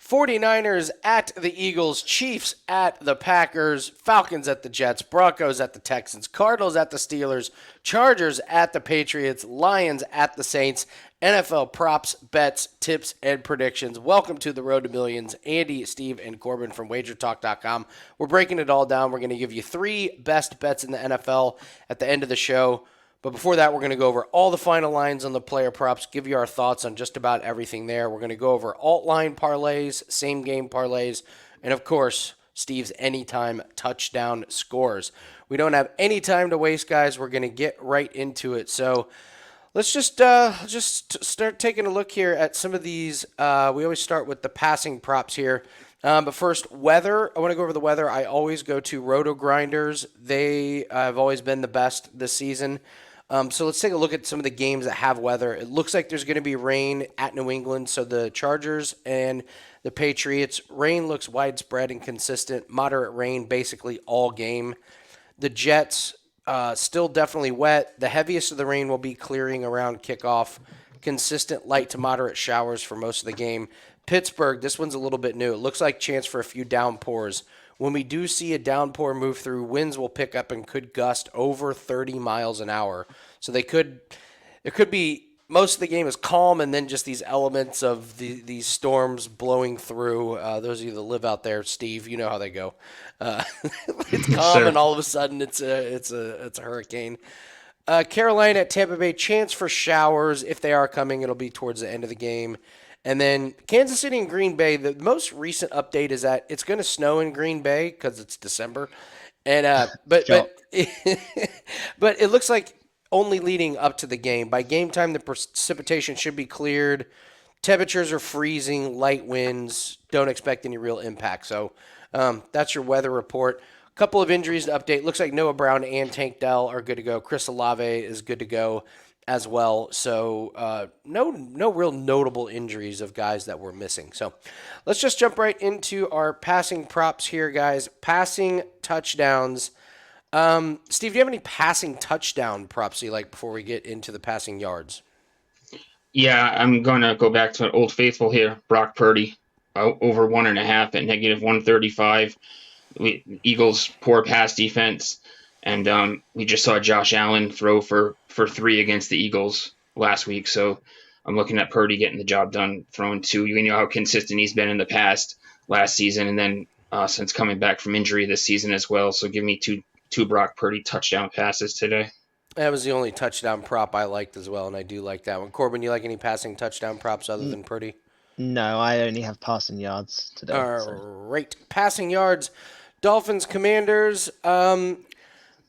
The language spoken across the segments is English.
49ers at the Eagles, Chiefs at the Packers, Falcons at the Jets, Broncos at the Texans, Cardinals at the Steelers, Chargers at the Patriots, Lions at the Saints, NFL props, bets, tips, and predictions. Welcome to the Road to Millions. Andy, Steve, and Corbin from WagerTalk.com. We're breaking it all down. We're going to give you 3 best bets in the NFL at the end of the show. But before that, we're going to go over all the final lines on the player props, give you our thoughts on just about everything there. We're going to go over Alt Line Parlays, same game parlays, and of course, Steve's anytime touchdown scores. We don't have any time to waste, guys. We're going to get right into it. So let's just start taking a look here at some of these. We always start with the passing props here. But first, weather. I want to go over the weather. I always go to Roto Grinders. They have always been the best this season. So let's take a look at some of the games that have weather. It looks like there's going to be rain at New England. So the Chargers and the Patriots, rain looks widespread and consistent. Moderate rain basically all game. The Jets, still definitely wet. The heaviest of the rain will be clearing around kickoff. Consistent light to moderate showers for most of the game. Pittsburgh, this one's a little bit new. It looks like chance for a few downpours. When we do see a downpour move through, winds will pick up and could gust over 30 miles an hour. So it could be most of the game is calm and then just these elements of these storms blowing through. Those of you that live out there, Steve, you know how they go. It's calm Sure. and all of a sudden it's a hurricane. Carolina at Tampa Bay, chance for showers. If they are coming, it'll be towards the end of the game. And then Kansas City and Green Bay, the most recent update is that it's going to snow in Green Bay because it's December. And but it looks like only leading up to the game. By game time, the precipitation should be cleared. Temperatures are freezing, light winds. Don't expect any real impact. So that's your weather report. A couple of injuries to update. Looks like Noah Brown and Tank Dell are good to go. Chris Olave is good to go as well. So no real notable injuries of guys that we're missing. So let's just jump right into our passing props here, guys. Passing touchdowns. Steve, do you have any passing touchdown props you like before we get into the passing yards? Yeah, I'm going to go back to an old faithful here. Brock Purdy, over 1.5 at -135. Eagles, poor pass defense. And we just saw Josh Allen throw for 3 against the Eagles last week. So I'm looking at Purdy getting the job done, throwing 2. You know how consistent he's been in the past last season, and then since coming back from injury this season as well. So give me two Brock Purdy touchdown passes today. That was the only touchdown prop I liked as well, and I do like that one. Corbin, you like any passing touchdown props other than Purdy? No, I only have passing yards today. All So. right. Passing yards. Dolphins, Commanders.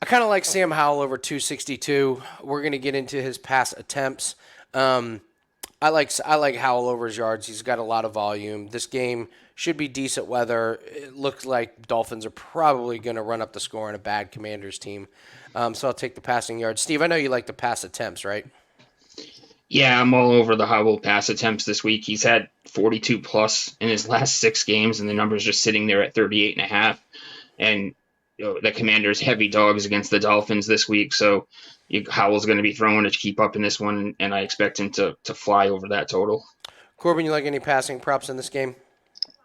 I kind of like Sam Howell over 262. We're going to get into his pass attempts. I like Howell over his yards. He's got a lot of volume. This game should be decent weather. It looks like Dolphins are probably going to run up the score on a bad Commanders team. So I'll take the passing yards. Steve, I know you like the pass attempts, right? Yeah, I'm all over the Howell pass attempts this week. He's had 42 plus in his last 6 games, and the number's just sitting there at 38.5. And the Commanders heavy dogs against the Dolphins this week, so Howell's going to be throwing to keep up in this one, and I expect him to fly over that total. Corbin, you like any passing props in this game?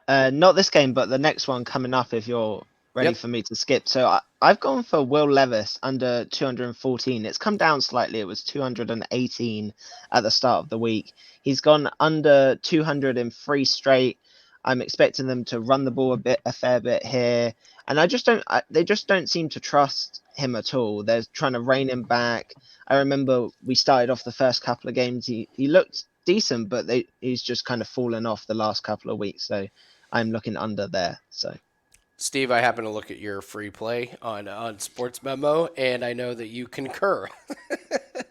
Not this game, but the next one coming up if you're ready for me to skip. So I've gone for Will Levis under 214. It's come down slightly. It was 218 at the start of the week. He's gone under 200 in 3 straight. I'm expecting them to run the ball a fair bit here. And they just don't seem to trust him at all. They're trying to rein him back. I remember we started off the first couple of games. He looked decent, but he's just kind of fallen off the last couple of weeks. So I'm looking under there. So, Steve, I happen to look at your free play on Sports Memo, and I know that you concur,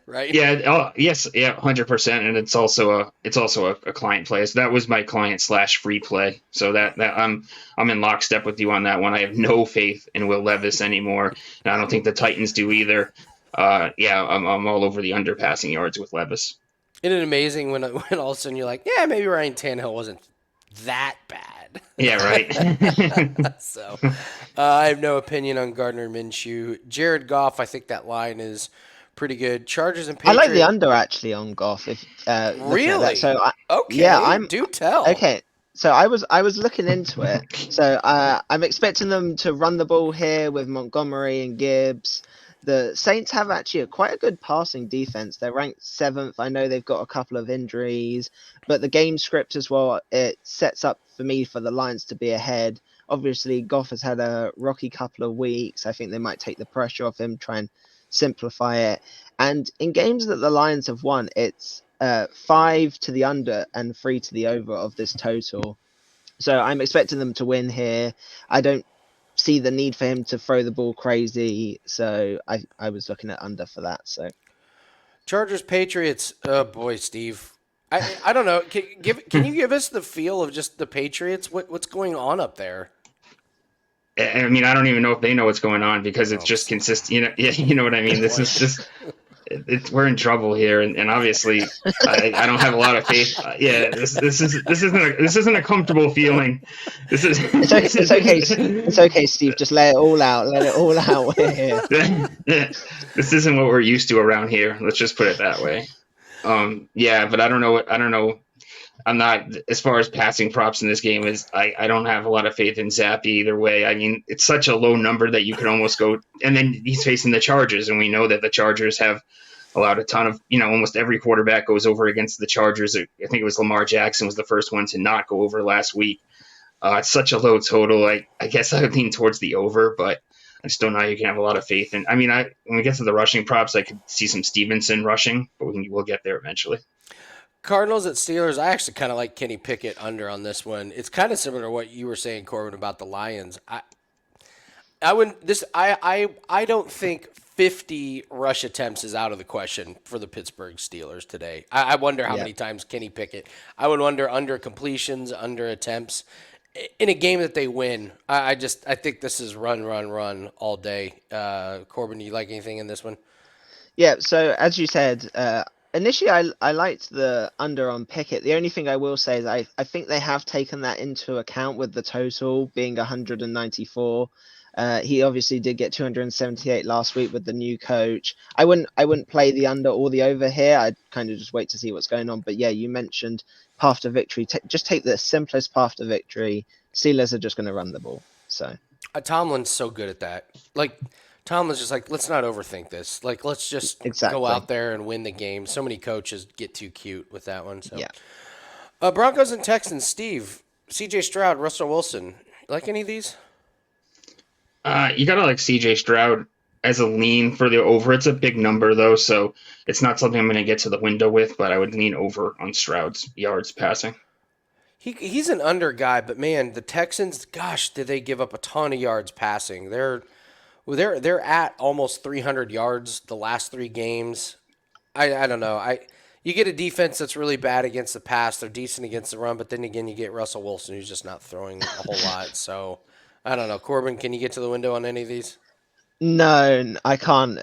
right? Yeah. Yes. Yeah. 100%. And it's also a client play. So that was my client / free play. So that I'm in lockstep with you on that one. I have no faith in Will Levis anymore, and I don't think the Titans do either. I'm all over the under passing yards with Levis. Isn't it amazing when all of a sudden you're like, yeah, maybe Ryan Tannehill wasn't that bad. Yeah, right. So I have no opinion on Gardner Minshew. Jared Goff, I think that line is pretty good. Chargers and Patriots. I like the under actually on Goff. If really? So okay, yeah, do tell. Okay, So I was looking into it. So I'm expecting them to run the ball here with Montgomery and Gibbs. The Saints have actually quite a good passing defense. They're ranked 7th. I know they've got a couple of injuries, but the game script as well, it sets up for me for the Lions to be ahead. Obviously, Goff has had a rocky couple of weeks. I think they might take the pressure off him, try and simplify it. And in games that the Lions have won, it's 5 to the under and 3 to the over of this total. So I'm expecting them to win here. I don't see the need for him to throw the ball crazy. So I was looking at under for that. So Chargers Patriots. Oh boy, Steve. I don't know. Can you give us the feel of just the Patriots? What's going on up there? I mean, I don't even know if they know what's going on because it's just consistent. You know what I mean. This is just we're in trouble here, and obviously I don't have a lot of faith. This isn't a comfortable feeling. It's okay. It's okay, Steve. Just let it all out. Let it all out. We're here. This isn't what we're used to around here. Let's just put it that way. But I don't know. I'm not, as far as passing props in this game, is I don't have a lot of faith in Zappy either way. I mean, it's such a low number that you could almost go, and then he's facing the Chargers, and we know that the Chargers have allowed a ton of, almost every quarterback goes over against the Chargers. I think it was Lamar Jackson was the first one to not go over last week. It's such a low total. I guess I would lean towards the over, but I just don't know how you can have a lot of faith. And I mean, when we get to the rushing props, I could see some Stevenson rushing, but we'll get there eventually. Cardinals at Steelers. I actually kind of like Kenny Pickett under on this one. It's kind of similar to what you were saying, Corbin, about the Lions. I don't think 50 rush attempts is out of the question for the Pittsburgh Steelers today. I wonder how many times Kenny Pickett. I would wonder under completions, under attempts in a game that they win. I think this is run all day. Corbin, do you like anything in this one? Yeah. So as you said, initially I liked the under on Pickett. The only thing I will say is I think they have taken that into account with the total being 194. He obviously did get 278 last week with the new coach. I wouldn't play the under or the over here. I'd kind of just wait to see what's going on. But yeah, you mentioned path to victory. Just take the simplest path to victory. Steelers are just going to run the ball. So Tomlin's so good at that. Tomlin's just like, let's not overthink this. Let's just Exactly. go out there and win the game. So many coaches get too cute with that one. So yeah. Broncos and Texans. Steve, C.J. Stroud, Russell Wilson. You like any of these? You gotta like C.J. Stroud as a lean for the over. It's a big number though, so it's not something I'm going to get to the window with. But I would lean over on Stroud's yards passing. He's an under guy, but man, the Texans, gosh, did they give up a ton of yards passing? They're at almost 300 yards the last 3 games. I don't know. You get a defense that's really bad against the pass. They're decent against the run, but then again, you get Russell Wilson, who's just not throwing a whole lot. So I don't know. Corbin, can you get to the window on any of these? No, I can't.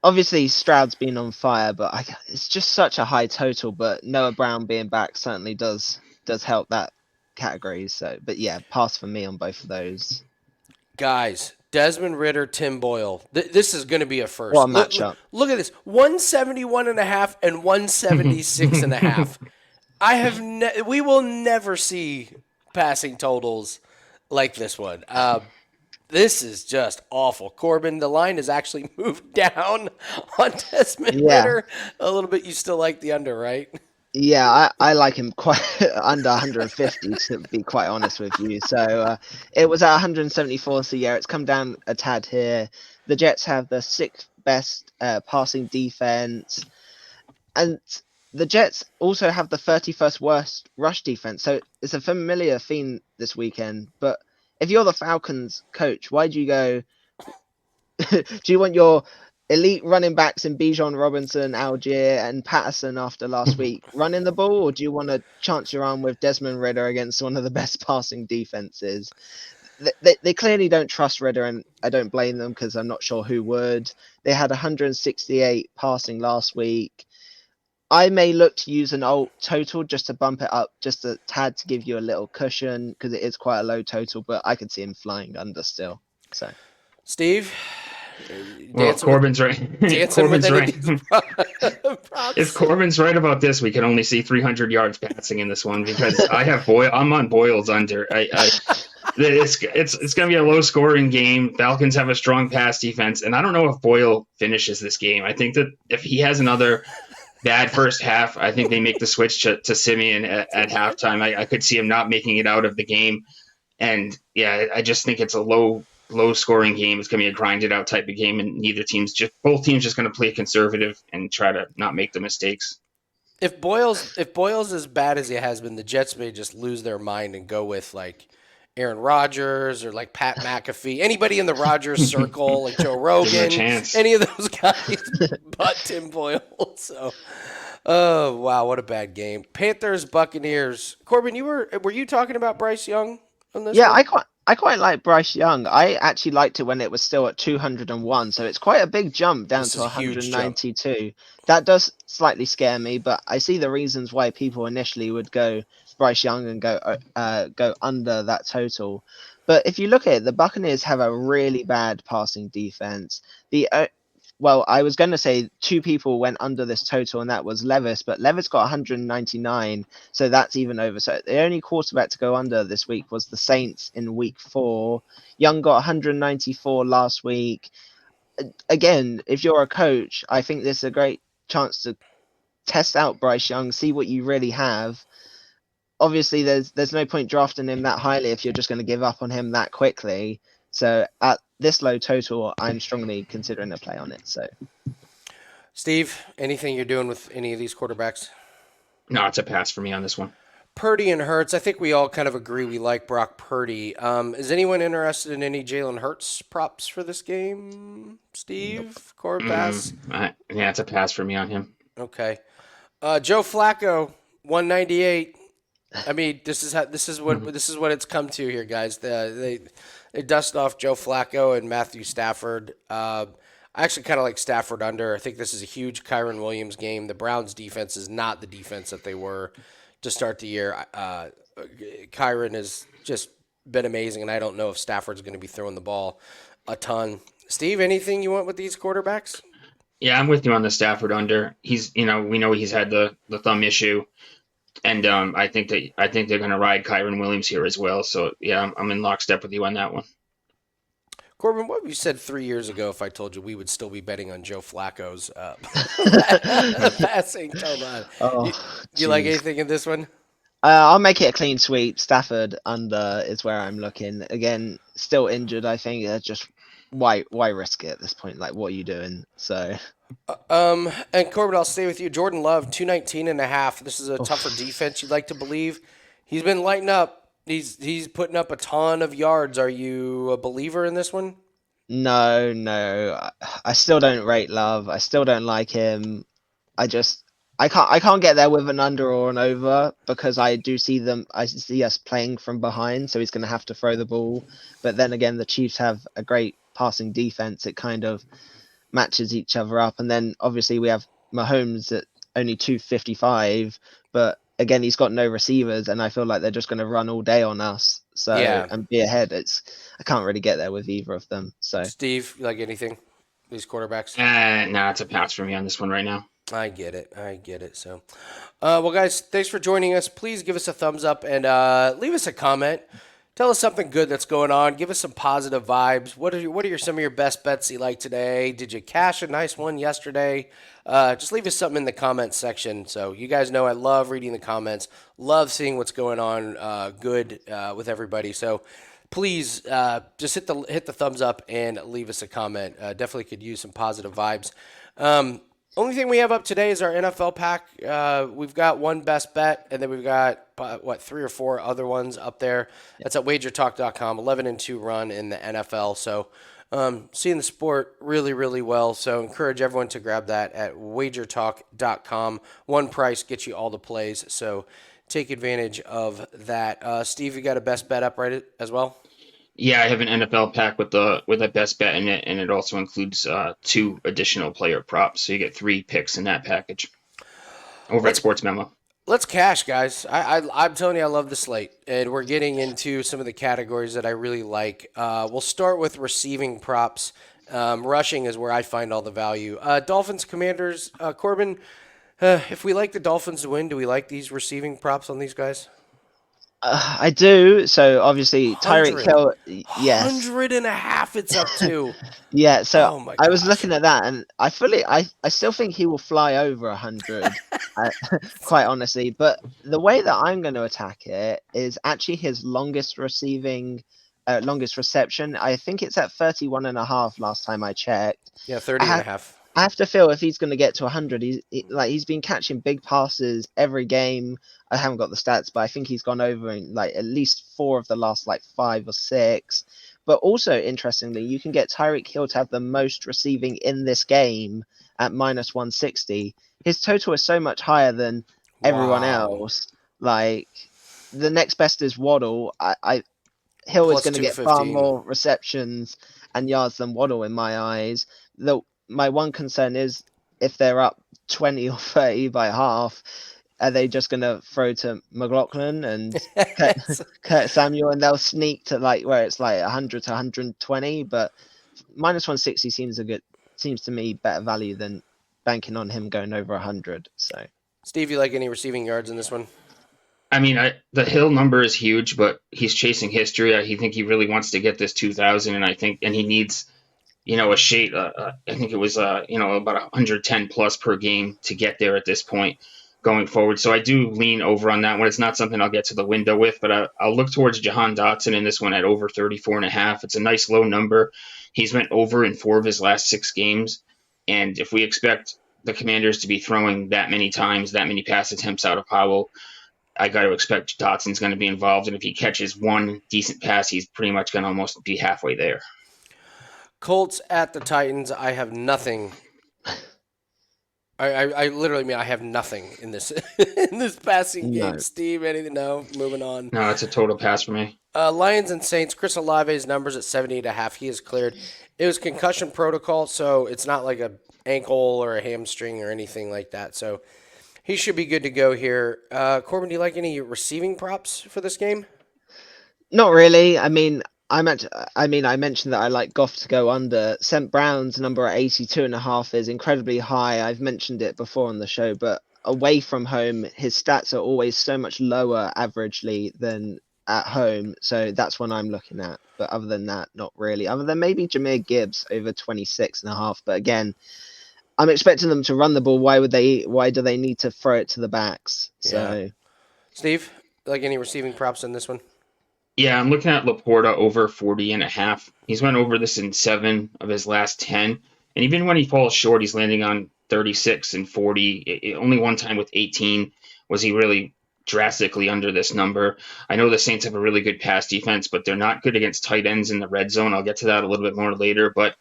Obviously, Stroud's been on fire, but it's just such a high total. But Noah Brown being back certainly does help that category. So, but yeah, pass for me on both of those. Guys, Desmond Ridder, Tim Boyle. This is going to be a first. What a matchup. Look at this. 171.5 and 176.5. We will never see passing totals like this one. This is just awful. Corbin, the line has actually moved down on Desmond Ridder a little bit. You still like the under, right? Yeah, I like him quite under 150 to be quite honest with you. So it was at 174. So yeah, it's come down a tad here. The Jets have the 6th best passing defense, and the Jets also have the 31st worst rush defense. So it's a familiar theme this weekend. But if you're the Falcons coach, why do you go? Do you want your elite running backs in Bijan Robinson, Algier, and Patterson after last week running the ball, or do you want to chance your arm with Desmond Ridder against one of the best passing defenses? They clearly don't trust Ridder, and I don't blame them because I'm not sure who would. They had 168 passing last week. I may look to use an alt total just to bump it up just a tad to give you a little cushion because it is quite a low total, but I could see him flying under still. So, Steve? Well, Dancing Corbin's right. with Corbin's any right. of these props. If Corbin's right about this, we can only see 300 yards passing in this one because I have Boyle. I'm on Boyle's under. It's going to be a low scoring game. Falcons have a strong pass defense, and I don't know if Boyle finishes this game. I think that if he has another bad first half, I think they make the switch to Simeon at halftime. I could see him not making it out of the game, and yeah, I just think it's a low scoring game. It's going to be a grinded out type of game, and both teams just going to play conservative and try to not make the mistakes. If Boyle's as bad as he has been, the Jets may just lose their mind and go with like Aaron Rodgers or like Pat McAfee, anybody in the Rodgers circle, like Joe Rogan, any of those guys, but Tim Boyle. So, oh wow, what a bad game. Panthers, Buccaneers. Corbin, were you talking about Bryce Young on this? Yeah, one? I quite like Bryce Young. I actually liked it when it was still at 201, so it's quite a big jump down to 192. That does slightly scare me, but I see the reasons why people initially would go Bryce Young and go under that total. But if you look at it, the Buccaneers have a really bad passing defense. Well, I was going to say two people went under this total, and that was Levis, but Levis got 199, so that's even over. So the only quarterback to go under this week was the Saints in week 4. Young got 194 last week. Again, if you're a coach, I think this is a great chance to test out Bryce Young, see what you really have. Obviously, there's no point drafting him that highly if you're just going to give up on him that quickly. So at this low total, I'm strongly considering a play on it. So, Steve, anything you're doing with any of these quarterbacks? No, it's a pass for me on this one. Purdy and Hurts. I think we all kind of agree we like Brock Purdy. Is anyone interested in any Jalen Hurts props for this game? Steve, Corbass? Yeah, it's a pass for me on him. Okay. Joe Flacco, 198. I mean, this is what it's come to here, guys. They dust off Joe Flacco and Matthew Stafford. I actually kind of like Stafford under. I think this is a huge Kyron Williams game. The Browns' defense is not the defense that they were to start the year. Kyron has just been amazing, and I don't know if Stafford's going to be throwing the ball a ton. Steve, anything you want with these quarterbacks? Yeah, I'm with you on the Stafford under. We know he's had the thumb issue. And I think they're going to ride Kyron Williams here as well. So, yeah, I'm in lockstep with you on that one. Corbin, what would you said 3 years ago if I told you we would still be betting on Joe Flacco's passing? Come on. Oh, you like anything in this one? I'll make it a clean sweep. Stafford under is where I'm looking. Again, still injured, I think. Just why risk it at this point? Like, what are you doing? So... and Corbin, I'll stay with you. Jordan Love, 219.5. This is a tougher defense, you'd like to believe. He's been lighting up. He's putting up a ton of yards. Are you a believer in this one? No. I still don't rate Love. I still don't like him. I can't get there with an under or an over because I see us playing from behind, so he's going to have to throw the ball. But then again, the Chiefs have a great passing defense. It kind of matches each other up, and then obviously we have Mahomes at only 255, but again he's got no receivers, and I feel like they're just going to run all day on us. So and be ahead. I can't really get there with either of them. So Steve, you like anything? These quarterbacks? Nah, it's a pass for me on this one right now. I get it. So, well, guys, thanks for joining us. Please give us a thumbs up and leave us a comment. Tell us something good that's going on. Give us some positive vibes. What are some of your best bets you like today? Did you cash a nice one yesterday? Just leave us something in the comments section. So you guys know I love reading the comments. Love seeing what's going on good with everybody. So please just hit the thumbs up and leave us a comment. Definitely could use some positive vibes. Only thing we have up today is our NFL pack. We've got one best bet, and then we've got, 3 or 4 other ones up there. That's at WagerTalk.com, 11-2 run in the NFL. So seeing the sport really, really well. So encourage everyone to grab that at WagerTalk.com. One price gets you all the plays. So take advantage of that. Steve, you got a best bet up right as well? Yeah, I have an NFL pack with a best bet in it, and it also includes 2 additional player props. So you get 3 picks in that package over at Sports Memo. Let's cash, guys. I'm telling you, I love the slate, and we're getting into some of the categories that I really like. We'll start with receiving props, Rushing is where I find all the value. Dolphins, Commanders, Corbin. If we like the Dolphins to win, do we like these receiving props on these guys? I do. So obviously Tyreek 100. Hill, yes, 100.5 it's up to. yeah. So Oh my I was gosh. looking at that, and I still think he will fly over 100, quite honestly. But the way that I'm going to attack it is actually his longest reception. I think it's at 31.5 last time I checked. Yeah, I 30 and a have half. I have to feel if he's going to get to 100, he's been catching big passes every game. I haven't got the stats, but I think he's gone over in like at least 4 of the last like 5 or 6. But also interestingly, you can get Tyreek Hill to have the most receiving in this game at -160. His total is so much higher than everyone Wow. else. Like the next best is Waddle. Hill is Plus going to get far 215. more receptions and yards than Waddle in my eyes. My one concern is if they're up 20 or 30 by half, are they just going to throw to McLaughlin and Kurt Samuel, and they'll sneak to like where it's like 100 to 120? But -160 seems to me better value than banking on him going over 100. So Steve, you like any receiving yards in this one? I mean, the Hill number is huge, but he's chasing history. I think he really wants to get this 2,000, and he needs, a shade. I think it was, about 110 plus per game to get there at this point going forward. So I do lean over on that one. It's not something I'll get to the window with, but I'll look towards Jahan Dotson in this one at over 34.5. It's a nice low number. He's went over in 4 of his last 6 games, and if we expect the Commanders to be throwing that many times, that many pass attempts out of Powell, I got to expect Dotson's going to be involved, and if he catches one decent pass, he's pretty much going to almost be halfway there. Colts at the Titans. I have nothing. I literally mean I have nothing in this in this passing game. no. Steve, anything? No. Moving on. No, it's a total pass for me. Lions and Saints. Chris Olave's numbers at 78.5. He is cleared. It was concussion protocol, so it's not like a ankle or a hamstring or anything like that. So he should be good to go here. Corbin, do you like any receiving props for this game? Not really. I mentioned that I like Goff to go under. St. Brown's number at 82.5 is incredibly high. I've mentioned it before on the show, but away from home, his stats are always so much lower averagely than at home. So that's what I'm looking at. But other than that, not really. Other than maybe Jahmyr Gibbs over 26.5. But again, I'm expecting them to run the ball. Why do they need to throw it to the backs? So Steve, like any receiving props in this one? Yeah, I'm looking at Laporta over 40.5. He's went over this in 7 of his last 10. And even when he falls short, he's landing on 36 and 40. Only one time with 18 was he really drastically under this number. I know the Saints have a really good pass defense, but they're not good against tight ends in the red zone. I'll get to that a little bit more later. But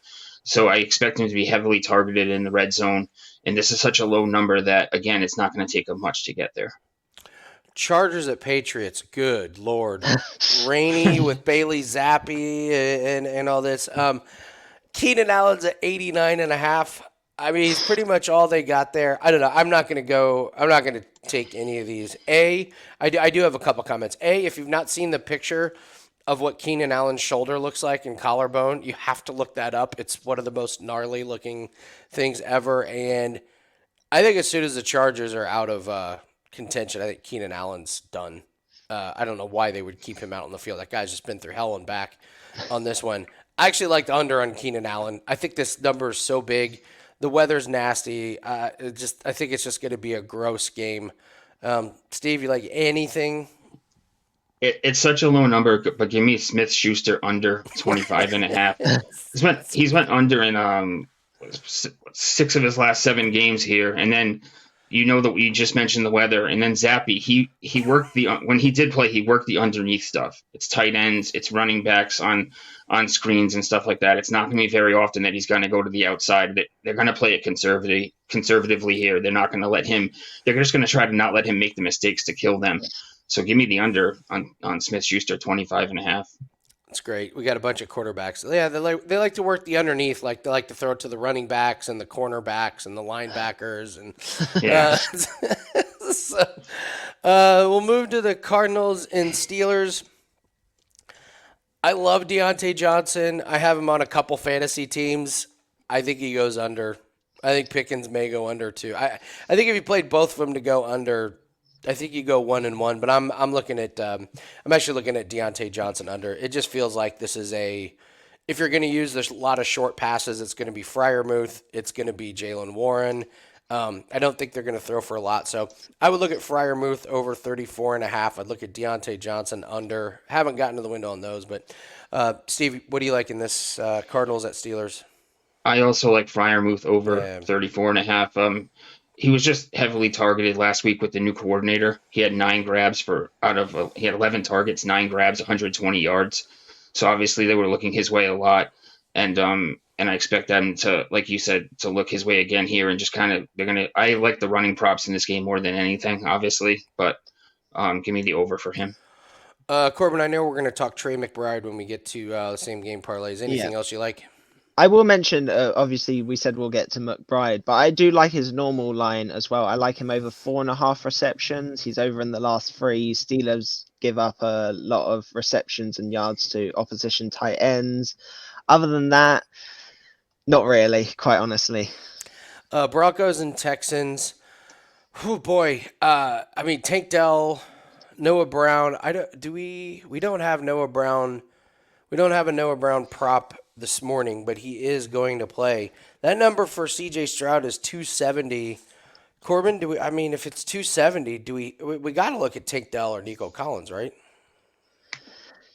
so I expect him to be heavily targeted in the red zone. And this is such a low number that, again, it's not going to take much to get there. Chargers at Patriots. Good Lord. Rainy with Bailey Zappi and all this. Keenan Allen's at 89.5. I mean, he's pretty much all they got there. I don't know. I'm not going to take any of these. I do have a couple comments. If you've not seen the picture of what Keenan Allen's shoulder looks like and collarbone, you have to look that up. It's one of the most gnarly looking things ever. And I think as soon as the Chargers are out of contention, I think Keenan Allen's done. I don't know why they would keep him out on the field. That guy's just been through hell and back on this one. I actually like the under on Keenan Allen. I think this number is so big. The weather's nasty. I think it's just going to be a gross game. Steve, you like anything? It's such a low number, but give me Smith Schuster under 25.5. He's went under in 6 of his last 7 games here, and then that we just mentioned the weather, and then Zappi, he worked when he did play, he worked the underneath stuff. It's tight ends, it's running backs on screens and stuff like that. It's not going to be very often that he's going to go to the outside. They're going to play it conservatively here. They're not going to let him. They're just going to try to not let him make the mistakes to kill them. So give me the under on Smith Schuster 25.5. That's great. We got a bunch of quarterbacks. Yeah, they like to work the underneath. Like they like to throw it to the running backs and the cornerbacks and the linebackers and Yeah. So, we'll move to the Cardinals and Steelers. I love Deontay Johnson. I have him on a couple fantasy teams. I think he goes under. I think Pickens may go under too. I think if you played both of them to go under, I think you go 1-1. But I'm looking at I'm actually looking at Deontay Johnson under. It just feels like this is a if you're going to use there's a lot of short passes, it's going to be Freiermuth, it's going to be Jalen Warren. I don't think they're going to throw for a lot, so I would look at Freiermuth over 34.5. I'd look at Deontay Johnson under. Haven't gotten to the window on those, but Steve, what do you like in this Cardinals at Steelers? I also like Freiermuth over Yeah. 34.5. He was just heavily targeted last week with the new coordinator. He had 9 grabs he had 11 targets, 9 grabs, 120 yards. So obviously they were looking his way a lot, and I expect them to, like you said, to look his way again here and just kind of I like the running props in this game more than anything, obviously, but give me the over for him. Corbin, I know we're going to talk Trey McBride when we get to the same game parlays. Anything else you like? I will mention, obviously, we said we'll get to McBride, but I do like his normal line as well. I like him over 4.5 receptions. He's over in the last 3. Steelers give up a lot of receptions and yards to opposition tight ends. Other than that, not really, quite honestly. Broncos and Texans. Oh boy. I mean Tank Dell, Noah Brown. We don't have Noah Brown. We don't have a Noah Brown prop this morning, but he is going to play. That number for CJ Stroud is 270. Corbin, if it's 270, we got to look at Tank Dell or Nico Collins, right?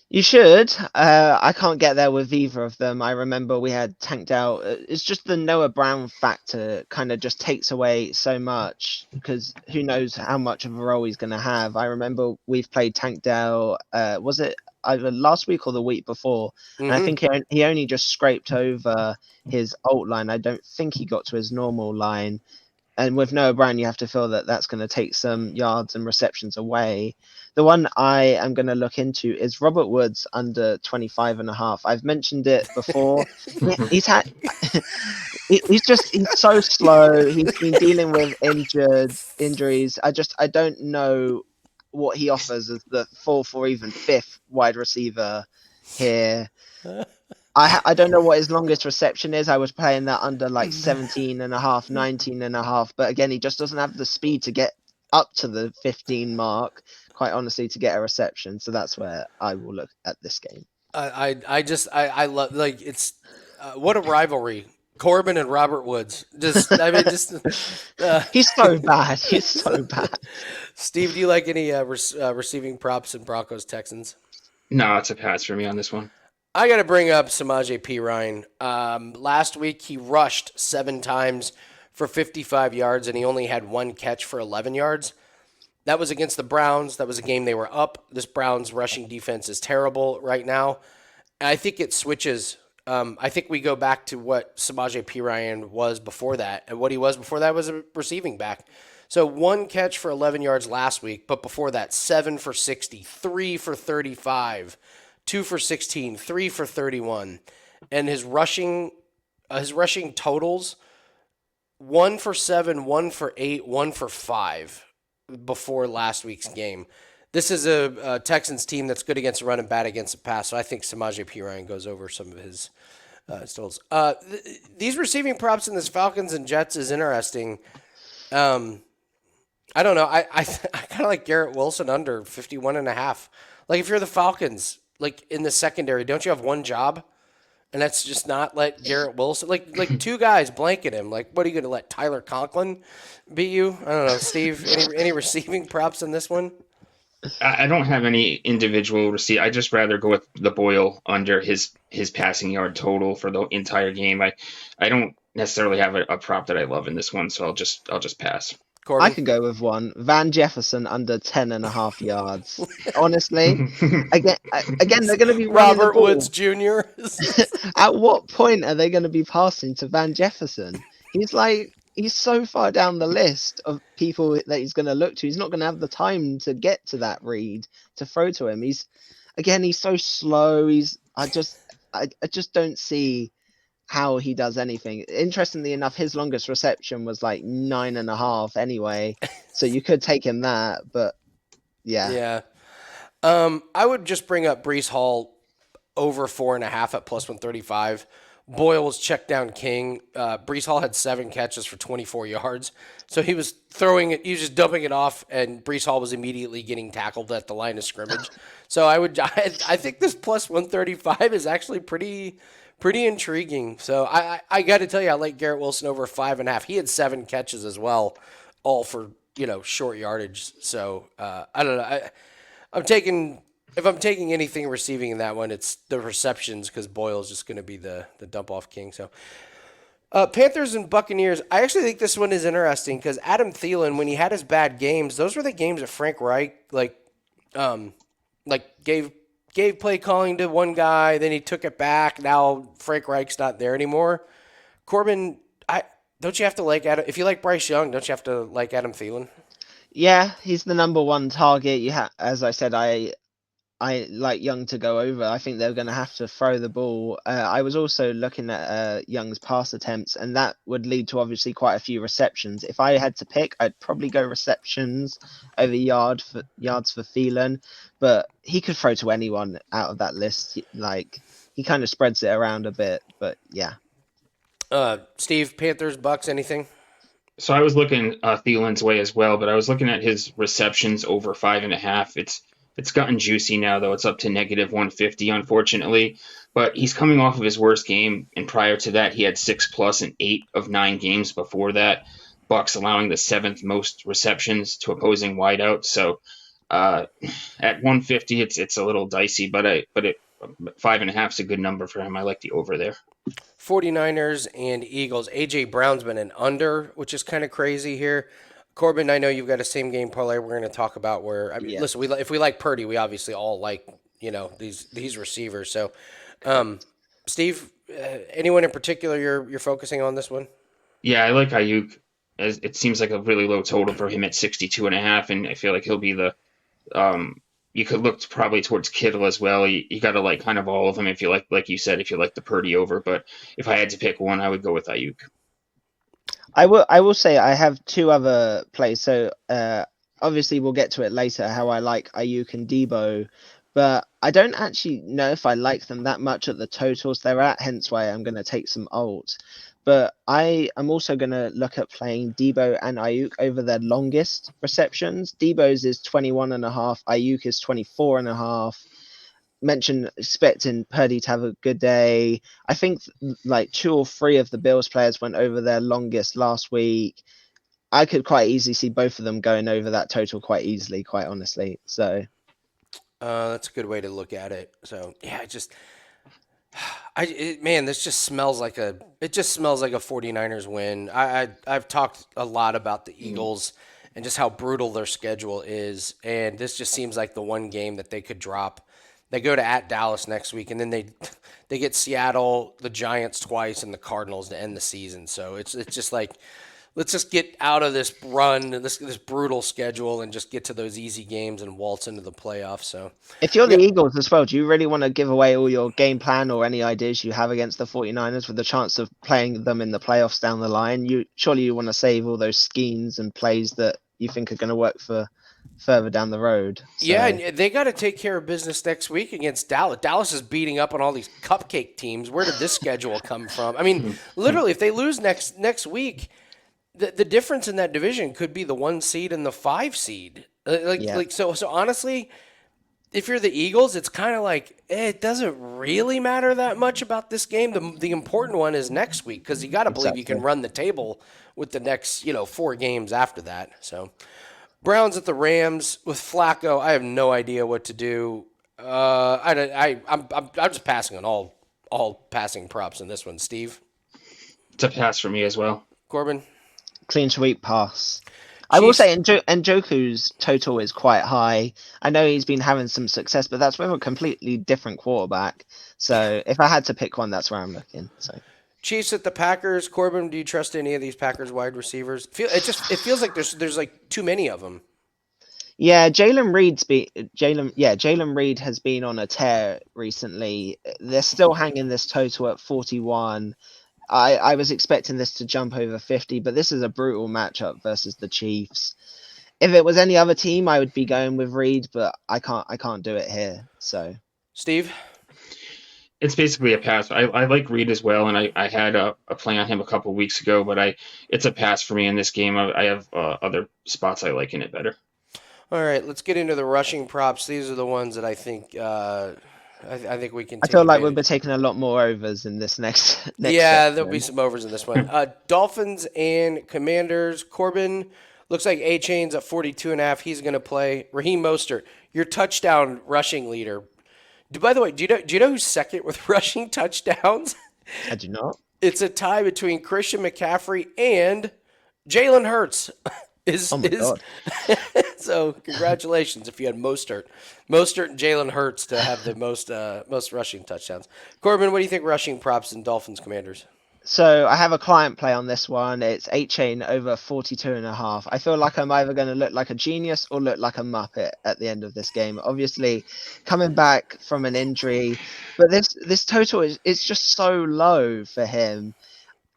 You should. I can't get there with either of them. I remember we had Tank Dell. It's just the Noah Brown factor kind of just takes away so much because who knows how much of a role he's going to have. I remember we've played Tank Dell. Was it either last week or the week before? And I think he only just scraped over his alt line. I don't think he got to his normal line. And with Noah Brown, you have to feel that that's going to take some yards and receptions away. The one I am going to look into is Robert Woods under 25.5. I've mentioned it before. he's so slow. He's been dealing with injuries. I don't know what he offers as the 4th or even 5th wide receiver here. I don't know what his longest reception is. I was playing that under like 17.5, 19.5. But again, he just doesn't have the speed to get up to the 15 mark, quite honestly, to get a reception. So that's where I will look at this game. I love, like, it's what a rivalry. Corbin and Robert Woods. He's so bad. He's so bad. Steve, do you like any receiving props in Broncos Texans? No, it's a pass for me on this one. I got to bring up Samaje Perine. Last week, he rushed 7 times for 55 yards, and he only had 1 catch for 11 yards. That was against the Browns. That was a game they were up. This Browns rushing defense is terrible right now. And I think it switches. I think we go back to what Samaje Perine was before that, and what he was before that was a receiving back. So 1 catch for 11 yards last week, but before that, 7 for 60, 3 for 35. 2 for 16, 3 for 31, and his rushing totals: 1 for 7, 1 for 8, 1 for 5 before last week's game. This is a Texans team that's good against the run and bad against the pass, so I think Samaje Perine goes over some of his totals. These receiving props in this Falcons and Jets is interesting. I don't know. I kind of like Garrett Wilson under 51.5. Like if you're the Falcons. Like in the secondary, don't you have one job? And that's just not let Garrett Wilson, like 2 guys blanket him. Like, what are you going to let Tyler Conklin beat you? I don't know, Steve. Any receiving props in this one? I don't have any individual receipt. I just rather go with the Boyle under his passing yard total for the entire game. I don't necessarily have a prop that I love in this one, so I'll just pass. Corbin? I could go with one. Van Jefferson under 10.5 yards. Honestly, again, they're going to be Robert Woods Jr. At what point are they going to be passing to Van Jefferson? He's so far down the list of people that he's going to look to. He's not going to have the time to get to that read to throw to him. He's so slow. I just don't see how he does anything. Interestingly enough, his longest reception was like 9.5 anyway. So you could take him that, but yeah. Yeah. I would just bring up Breece Hall over 4.5 at plus 135. Boyle was check down king. Brees Hall had 7 catches for 24 yards. So he was throwing it, he was just dumping it off, and Brees Hall was immediately getting tackled at the line of scrimmage. So I think this plus 135 is actually pretty intriguing. So I got to tell you, I like Garrett Wilson over 5.5. He had 7 catches as well, all for short yardage. So I don't know. If I'm taking anything receiving in that one, it's the receptions because Boyle's just going to be the dump off king. So Panthers and Buccaneers. I actually think this one is interesting because Adam Thielen, when he had his bad games, those were the games that Frank Reich gave play calling to one guy, then he took it back. Now Frank Reich's not there anymore. Corbin, don't you have to like Adam? If you like Bryce Young, don't you have to like Adam Thielen? Yeah, he's the number one target. As I said, I like Young to go over. I think they're going to have to throw the ball. I was also looking at Young's pass attempts, and that would lead to obviously quite a few receptions. If I had to pick, I'd probably go receptions over yards for Thielen, but he could throw to anyone out of that list. Like, he kind of spreads it around a bit, but yeah. Steve, Panthers, Bucks, anything? So I was looking Thielen's way as well, but I was looking at his receptions over 5.5. It's gotten juicy now, though. It's up to negative 150, unfortunately. But he's coming off of his worst game, and prior to that, he had 6+ in 8 of 9 games before that. Bucks allowing the 7th most receptions to opposing wideouts. So at 150, it's a little dicey, but 5.5 is a good number for him. I like the over there. 49ers and Eagles. A.J. Brown's been an under, which is kind of crazy here. Corbin, I know you've got a same game parlay we're going to talk about where, listen, if we like Purdy, we obviously all like, these receivers. So, Steve, anyone in particular you're focusing on this one? Yeah, I like Ayuk. As it seems like a really low total for him at 62.5, and I feel like he'll be the you could look probably towards Kittle as well. You got to like kind of all of them if you like you said, if you like the Purdy over. But if I had to pick one, I would go with Ayuk. I will say I have 2 other plays. So obviously we'll get to it later how I like Ayuk and Debo, but I don't actually know if I like them that much at the totals they're at, hence why I'm going to take some alt. But I am also going to look at playing Debo and Ayuk over their longest receptions. Debo's is 21.5, Ayuk is 24.5. Mentioned expecting Purdy to have a good day. I think like 2 or 3 of the Bills players went over their longest last week. I could quite easily see both of them going over that total quite easily, quite honestly. So that's a good way to look at it. So yeah, this just smells like a 49ers win. I've talked a lot about the Eagles and just how brutal their schedule is, and this just seems like the one game that they could drop. They go to at Dallas next week, and then they get Seattle, the Giants twice, and the Cardinals to end the season. So it's just like, let's just get out of this run, this brutal schedule, and just get to those easy games and waltz into the playoffs. So if you're the Eagles as well, do you really want to give away all your game plan or any ideas you have against the 49ers with the chance of playing them in the playoffs down the line? Surely you want to save all those schemes and plays that you think are going to work for further down the road. So. Yeah, and they got to take care of business next week against Dallas. Dallas is beating up on all these cupcake teams. Where did this schedule come from? I mean, literally, if they lose next week, the difference in that division could be the 1 seed and the 5 seed. So honestly, if you're the Eagles, it's kind of like it doesn't really matter that much about this game. The important one is next week because you got to believe you can run the table with the next 4 games after that. So. Browns at the Rams with Flacco. I have no idea what to do. I'm just passing on all passing props in this one. Steve, it's a pass for me as well. Corbin, clean sweep pass. I will say Njoku's total is quite high. I know he's been having some success, but that's with a completely different quarterback. So if I had to pick one, that's where I'm looking. So. Chiefs at the Packers. Corbin, do you trust any of these Packers wide receivers? It feels like there's like too many of them. Yeah, Jalen Reed has been on a tear recently. They're still hanging this total at 41. I was expecting this to jump over 50, but this is a brutal matchup versus the Chiefs. If it was any other team, I would be going with Reed, but I can't do it here. So, Steve. It's basically a pass. I like Reed as well, and I had a play on him a couple weeks ago, but it's a pass for me in this game. I have other spots I like in it better. All right, let's get into the rushing props. These are the ones that I think I think we can I take feel like we'll be advantage. taking a lot more overs in this next Yeah, there'll be section. some overs in this one. Dolphins and Commanders. Corbin looks like A Chain's at 42.5. He's going to play. Raheem Mostert, your touchdown rushing leader. By the way, do you know who's second with rushing touchdowns? I do not. It's a tie between Christian McCaffrey and Jalen Hurts. Is Oh my is god. so congratulations if you had Mostert and Jalen Hurts to have the most rushing touchdowns. Corbin, what do you think rushing props in Dolphins Commanders? So I have a client play on this one. It's 8 chain over 42.5. I feel like I'm either going to look like a genius or look like a muppet at the end of this game. Obviously, coming back from an injury, but this total is just so low for him.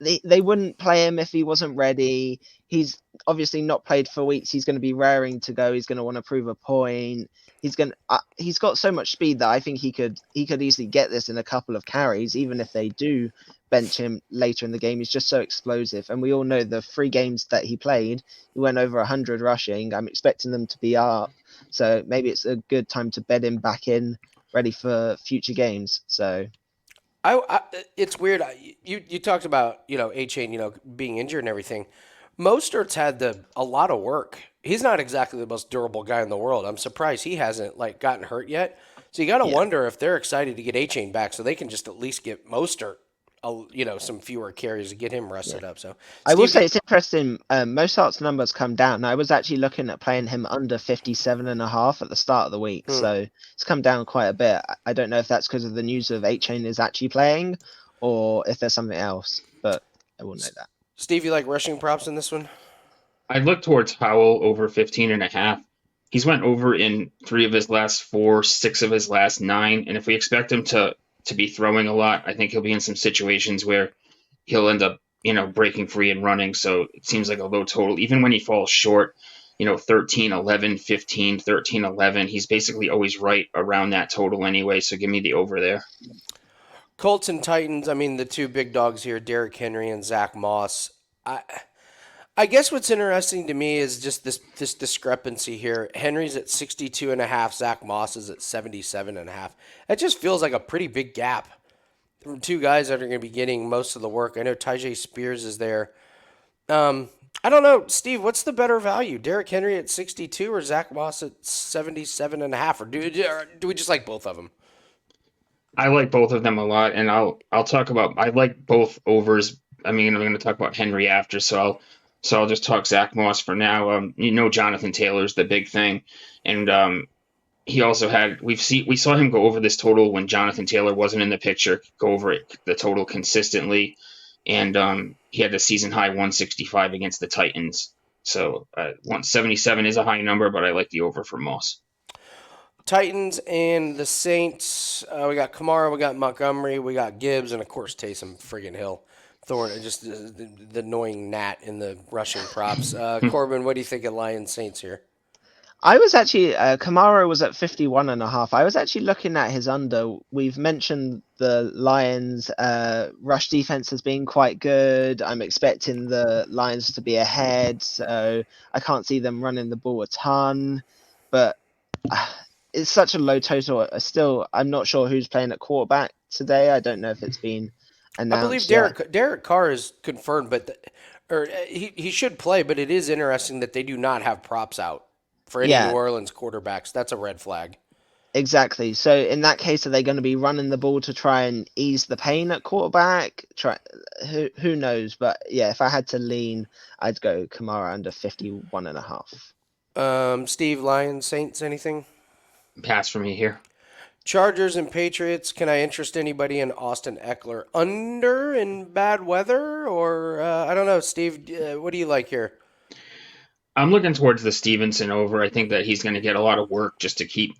They wouldn't play him if he wasn't ready. He's obviously not played for weeks. He's going to be raring to go. He's going to want to prove a point. He's got so much speed that I think he could easily get this in a couple of carries, even if they do bench him later in the game. He's just so explosive, and we all know the 3 games that he played, he went over 100 rushing. I'm expecting them to be up, so maybe it's a good time to bed him back in, ready for future games. So It's weird. You talked about A Chain being injured and everything. Mostert's had a lot of work. He's not exactly the most durable guy in the world. I'm surprised he hasn't gotten hurt yet. So you got to yeah. wonder if they're excited to get A Chain back so they can just at least get Mostert some fewer carries to get him rested up. So I will Steve, say it's interesting. Mozart's numbers come down. I was actually looking at playing him under 57.5 at the start of the week, so it's come down quite a bit. I don't know if that's because of the news of 8 chain is actually playing, or if there's something else, but I will know that. Steve, you like rushing props in this one? I look towards Howell over 15.5. He's went over in 3 of his last 4, 6 of his last 9, and if we expect him to be throwing a lot, I think he'll be in some situations where he'll end up, breaking free and running. So it seems like a low total. Even when he falls short, 13, 11, 15, 13, 11, he's basically always right around that total anyway. So give me the over there. Colts and Titans. I mean, the two big dogs here, Derrick Henry and Zach Moss. I guess what's interesting to me is just this discrepancy here. Henry's at 62.5. Zach Moss is at 77.5. That just feels like a pretty big gap from two guys that are going to be getting most of the work. I know Tyjae Spears is there. I don't know, Steve. What's the better value, Derrick Henry at 62 or Zach Moss at 77.5? Or do we just like both of them? I like both of them a lot, and I'll talk about I like both overs. I mean, I'm going to talk about Henry after, so I'll just talk Zach Moss for now. Jonathan Taylor's the big thing, and he also had we saw him go over this total when Jonathan Taylor wasn't in the picture, go over the total consistently, and he had the season high 165 against the Titans. So 177 is a high number, but I like the over for Moss. Titans and the Saints. We got Kamara, we got Montgomery, we got Gibbs, and of course Taysom friggin' Hill. Thorne, just the annoying gnat in the rushing props. Corbin, what do you think of Lions Saints here? I was actually Kamara was at 51.5. I was actually looking at his under. We've mentioned the Lions rush defense has been quite good. I'm expecting the Lions to be ahead, so I can't see them running the ball a ton. But it's such a low total. I'm not sure who's playing at quarterback today. I don't know if it's been announced. I believe Derek Carr is confirmed, he should play. But it is interesting that they do not have props out for any New Orleans quarterbacks. That's a red flag. Exactly. So in that case, are they going to be running the ball to try and ease the pain at quarterback? Who knows? But yeah, if I had to lean, I'd go Kamara under 51.5. Steve, Lions, Saints, anything? Pass for me here. Chargers and Patriots. Can I interest anybody in Austin Eckler under in bad weather? Or I don't know, Steve, what do you like here? I'm looking towards the Stevenson over. I think that he's going to get a lot of work just to keep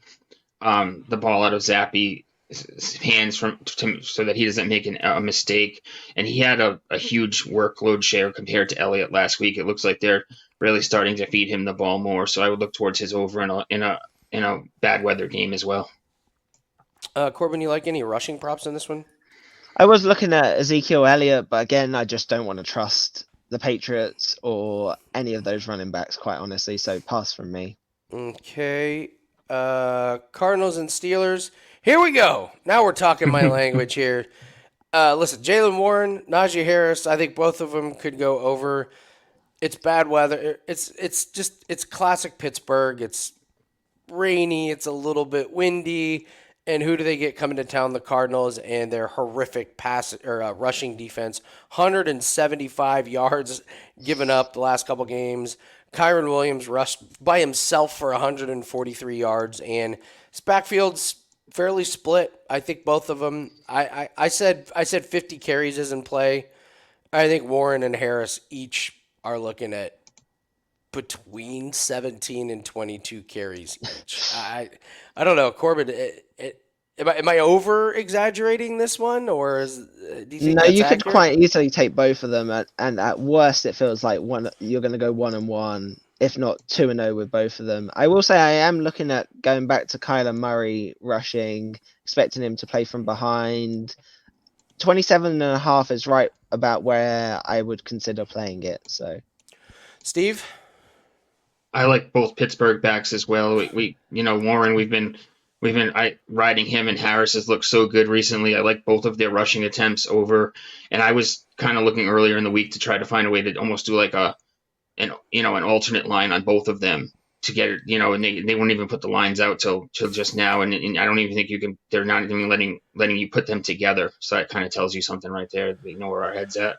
the ball out of Zappi's hands so that he doesn't make a mistake. And he had a huge workload share compared to Elliott last week. It looks like they're really starting to feed him the ball more. So I would look towards his over in a bad weather game as well. Corbin, you like any rushing props in this one? I was looking at Ezekiel Elliott, but again, I just don't want to trust the Patriots or any of those running backs, quite honestly. So pass from me. Okay. Cardinals and Steelers. Here we go. Now we're talking my language here. Listen, Jalen Warren, Najee Harris. I think both of them could go over. It's bad weather. It's classic Pittsburgh. It's rainy. It's a little bit windy. And who do they get coming to town? The Cardinals and their horrific pass or rushing defense. 175 yards given up the last couple games. Kyron Williams rushed by himself for 143 yards, and his backfield's fairly split. I think both of them. I said 50 carries is in play. I think Warren and Harris each are looking at between 17 and 22 carries each. I don't know, Corbin. Am I over exaggerating this one, or do you think No, that's you could accurate? quite easily take both of them, and at worst, it feels like you're going to go 1-1, if not 2-0 with both of them. I will say I am looking at going back to Kyler Murray rushing, expecting him to play from behind. 27.5 is right about where I would consider playing it. So, Steve? I like both Pittsburgh backs as well. We Warren, we've been riding him, and Harris has looked so good recently. I like both of their rushing attempts over, and I was kind of looking earlier in the week to try to find a way to almost do like an alternate line on both of them to get it, and they won't even put the lines out till just now, and I don't even think you can. They're not even letting you put them together. So that kind of tells you something right there. They know where our head's at.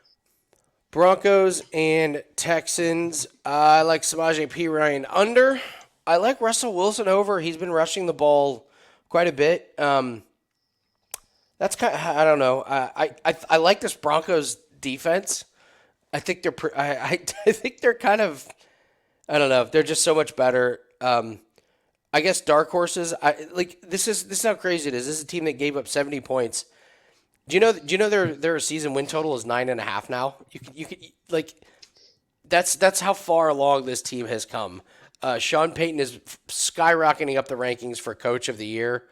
Broncos and Texans. I like Samaje Perine under. I like Russell Wilson over. He's been rushing the ball quite a bit. That's kind of, I don't know. I like this Broncos defense. I think I think they're kind of, I don't know. They're just so much better. I guess dark horses. This is how crazy it is. This is a team that gave up 70 points. Do you know their season win total is 9.5 now? You could like that's how far along this team has come. Sean Payton is skyrocketing up the rankings for Coach of the Year.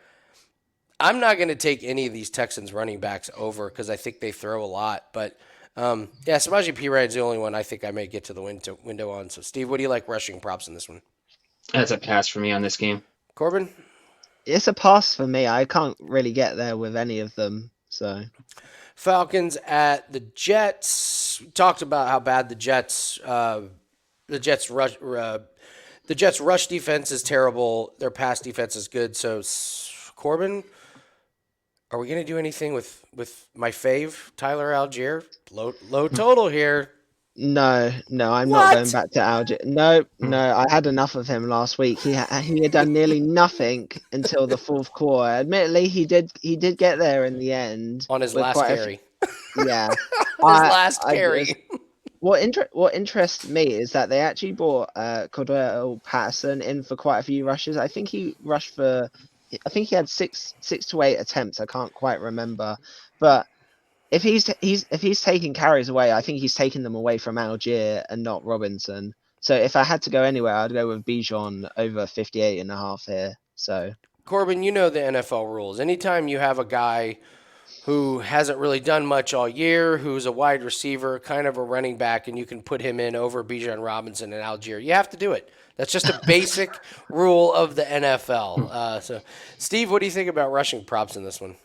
I'm not going to take any of these Texans running backs over because I think they throw a lot. But Samaje Perine is the only one I think I may get to the window on. So Steve, what do you like rushing props in this one? That's a pass for me on this game. Corbin? it's a pass for me. I can't really get there with any of them. So Falcons at the Jets. We talked about how bad the Jets rush defense is terrible. Their pass defense is good. So Corbin, are we gonna do anything with my fave Tyler Algier? Low total here. no, I'm What? not going back to Algier. No, I had enough of him last week. He had done nearly nothing until the fourth quarter. Admittedly, he did get there in the end On his with last quite a carry. yeah. On his last carry. What interests me is that they actually brought Cordell Patterson in for quite a few rushes. I think he had six to eight attempts. I can't quite remember, but if he's taking carries away, I think he's taking them away from Algier and not Robinson. So if I had to go anywhere, I'd go with Bijan over 58.5 here. So Corbin, you know the NFL rules. Anytime you have a guy who hasn't really done much all year, who's a wide receiver, kind of a running back, and you can put him in over Bijan Robinson and Algier, you have to do it. That's just a basic rule of the NFL. So, Steve, what do you think about rushing props in this one?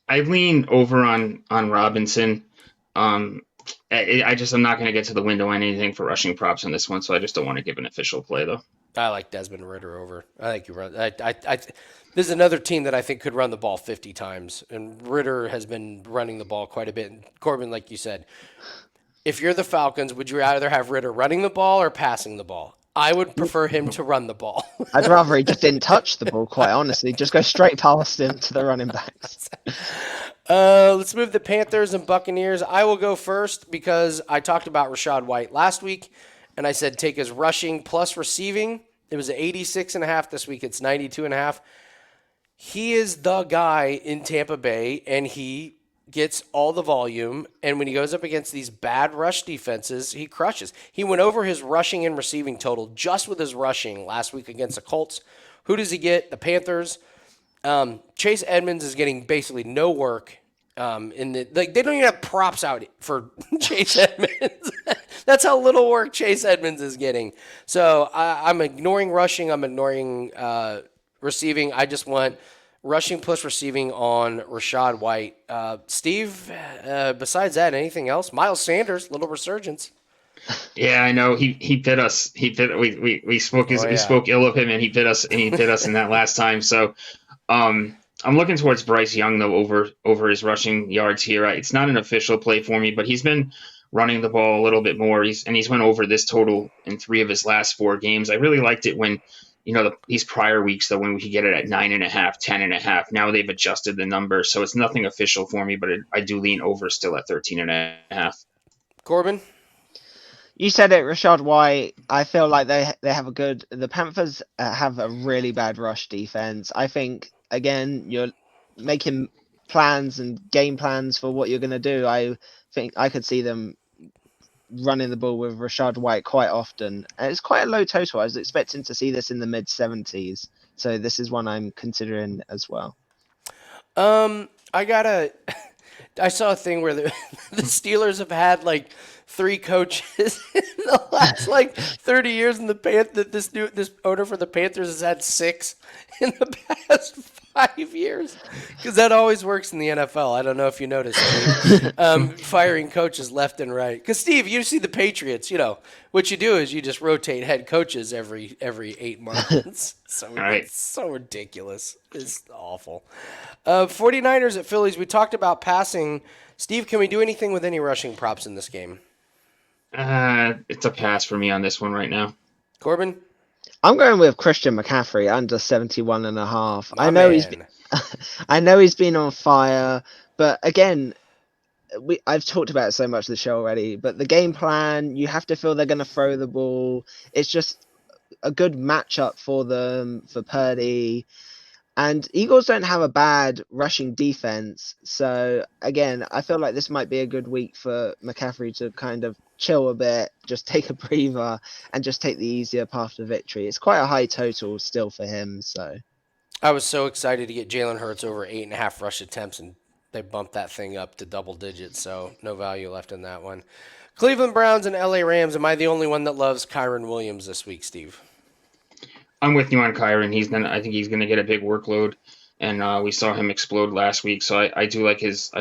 I lean over on Robinson. I'm not going to get to the window on anything for rushing props on this one, so I just don't want to give an official play though. I like Desmond Ridder over. I think you run. This is another team that I think could run the ball 50 times, and Ridder has been running the ball quite a bit. And Corbin, like you said, if you're the Falcons, would you rather have Ridder running the ball or passing the ball? I would prefer him to run the ball. I'd rather he just didn't touch the ball, quite honestly. Just go straight past him to the running backs. Let's move the Panthers and Buccaneers. I will go first because I talked about Rachaad White last week, and I said take his rushing plus receiving. It was 86.5 this week. It's 92.5. He is the guy in Tampa Bay, and he gets all the volume, and when he goes up against these bad rush defenses, he crushes. He went over his rushing and receiving total just with his rushing last week against the Colts. Who does he get? The Panthers. Chase Edmonds is getting basically no work. They don't even have props out for Chase Edmonds. That's how little work Chase Edmonds is getting. So I'm ignoring rushing. I'm ignoring receiving. I just want rushing plus receiving on Rashad White. Steve, besides that, anything else? Miles Sanders, little resurgence. Yeah, I know he bit us. We spoke we spoke ill of him, and he bit us in that last time. So I'm looking towards Bryce Young though over his rushing yards here. It's not an official play for me, but he's been running the ball a little bit more. He's went over this total in 3 of his last 4 games. I really liked it when these prior weeks though when we could get it at 9.5, 10.5. Now they've adjusted the number, so it's nothing official for me, but I do lean over still at 13.5. Corbin. You said it, Rashad White. I feel like they have the Panthers have a really bad rush defense. I think, again, you're making plans and game plans for what you're going to do. I think I could see them running the ball with Rashad White quite often. And it's quite a low total. I was expecting to see this in the mid-70s. So this is one I'm considering as well. I saw a thing where the Steelers have had like 3 coaches in the last 30 years, and this owner for the Panthers has had 6 in the past 5 years, because that always works in the NFL. I don't know if you noticed, Steve. Firing coaches left and right. Because Steve, you see the Patriots. What you do is you just rotate head coaches every 8 months. It's so ridiculous. It's awful. 49ers at Phillies. We talked about passing. Steve, can we do anything with any rushing props in this game? It's a pass for me on this one right now. Corbin? I'm going with Christian McCaffrey under 71.5. I know he's been on fire, but again, I've talked about it so much the show already, but the game plan, you have to feel they're going to throw the ball. It's just a good matchup for them, for Purdy. And Eagles don't have a bad rushing defense. So, again, I feel like this might be a good week for McCaffrey to kind of chill a bit, just take a breather, and just take the easier path to victory. It's quite a high total still for him. So, I was so excited to get Jalen Hurts over 8.5 rush attempts, and they bumped that thing up to double digits. So, no value left in that one. Cleveland Browns and LA Rams. Am I the only one that loves Kyron Williams this week, Steve? I'm with you on Kyron. I think he's gonna get a big workload, and we saw him explode last week. So I do like his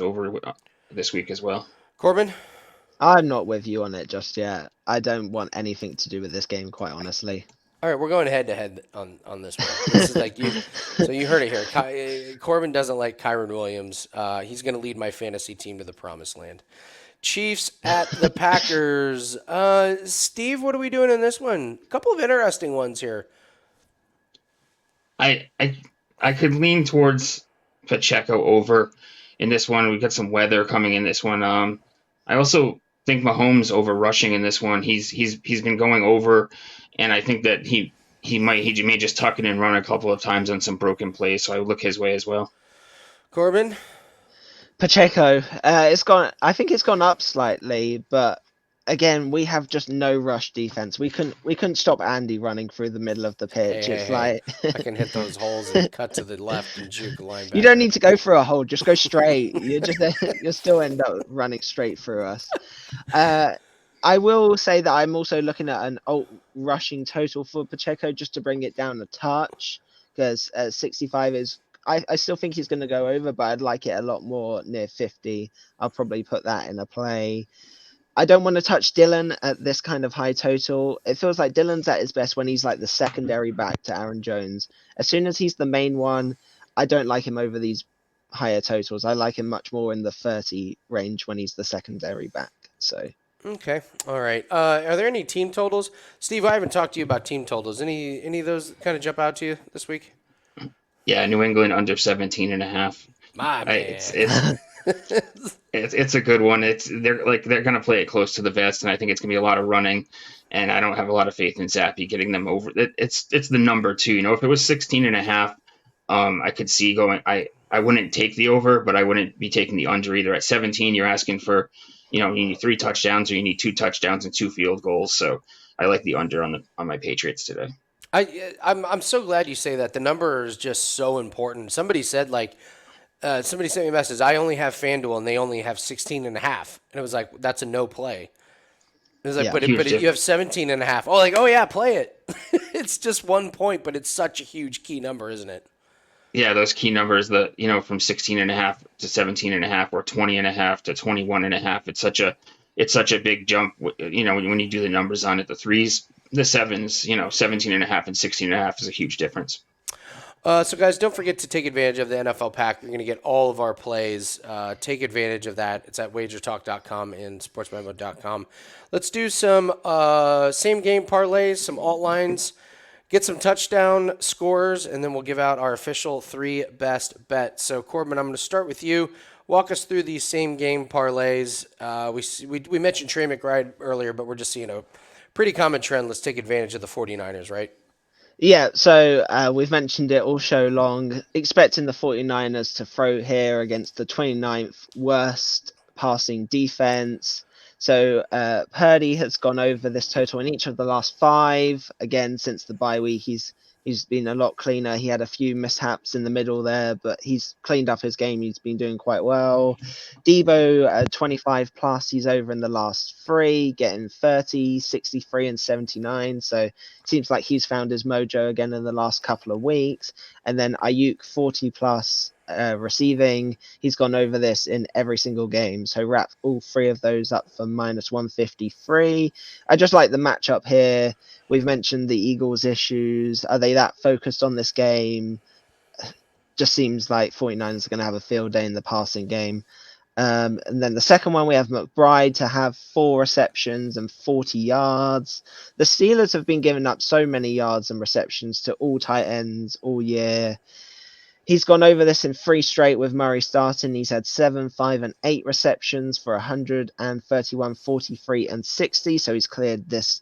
over this week as well. Corbin? I'm not with you on it just yet. I don't want anything to do with this game, quite honestly. All right, we're going head to head on this one. This is like you. So you heard it here. Corbin doesn't like Kyron Williams. He's going to lead my fantasy team to the promised land. Chiefs at the Packers. Steve, what are we doing in this one? A couple of interesting ones here. I could lean towards Pacheco over in this one. We've got some weather coming in this one. I also think Mahomes over rushing in this one. He's been going over, and I think that he may just tuck it and run a couple of times on some broken plays. So I would look his way as well. Corbin? Pacheco, I think it's gone up slightly, but again, we have just no rush defense. We couldn't stop Andy running through the middle of the pitch. I can hit those holes and cut to the left and juke the linebacker. You don't need to go through a hole; just go straight. You'll still end up running straight through us. I will say that I'm also looking at an alt rushing total for Pacheco just to bring it down a touch, because 65 is. I still think he's going to go over, but I'd like it a lot more near 50. I'll probably put that in a play. I don't want to touch Dylan at this kind of high total. It feels like Dylan's at his best when he's like the secondary back to Aaron Jones. As soon as he's the main one, I don't like him over these higher totals. I like him much more in the 30 range when he's the secondary back. So. Okay. All right. Are there any team totals? Steve, I haven't talked to you about team totals. Any of those kind of jump out to you this week? Yeah, New England under 17.5. My man. It's a good one. They're going to play it close to the vest, and I think it's going to be a lot of running. And I don't have a lot of faith in Zappi getting them over. It's the number 2. If it was 16.5, I could see going. I wouldn't take the over, but I wouldn't be taking the under either. At 17, you're asking for, you need 3 touchdowns or you need 2 touchdowns and 2 field goals. So I like the under on my Patriots today. I'm so glad you say that. The number is just so important. Somebody said like somebody sent me a message. I only have FanDuel and they only have 16 and a half. And it was like that's a no play. It was like, Yeah. Huge you have difference. 17 and a half. Oh, like, oh yeah, play it. It's just 1 point, but it's such a huge key number, isn't it? Yeah, those key numbers that, from 16 and a half to 17 and a half or 20 and a half to 21 and a half. It's such a big jump, when you do the numbers on it. The threes, the sevens, 17 and a half and 16 and a half is a huge difference. So, guys, don't forget to take advantage of the NFL Pack. You're going to get all of our plays. Take advantage of that. It's at WagerTalk.com and SportsMemo.com. Let's do some same game parlays, some alt lines, get some touchdown scores, and then we'll give out our official 3 best bets. So, Corbin, I'm going to start with you. Walk us through these same game parlays. We mentioned Trey McBride earlier, but we're just seeing a pretty common trend. Let's take advantage of the 49ers, right? Yeah, so we've mentioned it all show long, expecting the 49ers to throw here against the 29th worst passing defense. So Purdy has gone over this total in each of the last 5. Again, since the bye week, he's been a lot cleaner. He had a few mishaps in the middle there, but he's cleaned up his game. He's been doing quite well. Debo, 25 plus, he's over in the last 3, getting 30, 63, and 79. So seems like he's found his mojo again in the last couple of weeks. And then Ayuk, 40 plus receiving. He's gone over this in every single game. So wrap all 3 of those up for minus 153. I just like the matchup here. We've mentioned the Eagles' issues. Are they that focused on this game? Just seems like 49ers are going to have a field day in the passing game. And then the second one, we have McBride to have 4 receptions and 40 yards. The Steelers have been giving up so many yards and receptions to all tight ends all year. He's gone over this in 3 straight with Murray starting. He's had 7, 5, and 8 receptions for 131, 43, and 60. So he's cleared this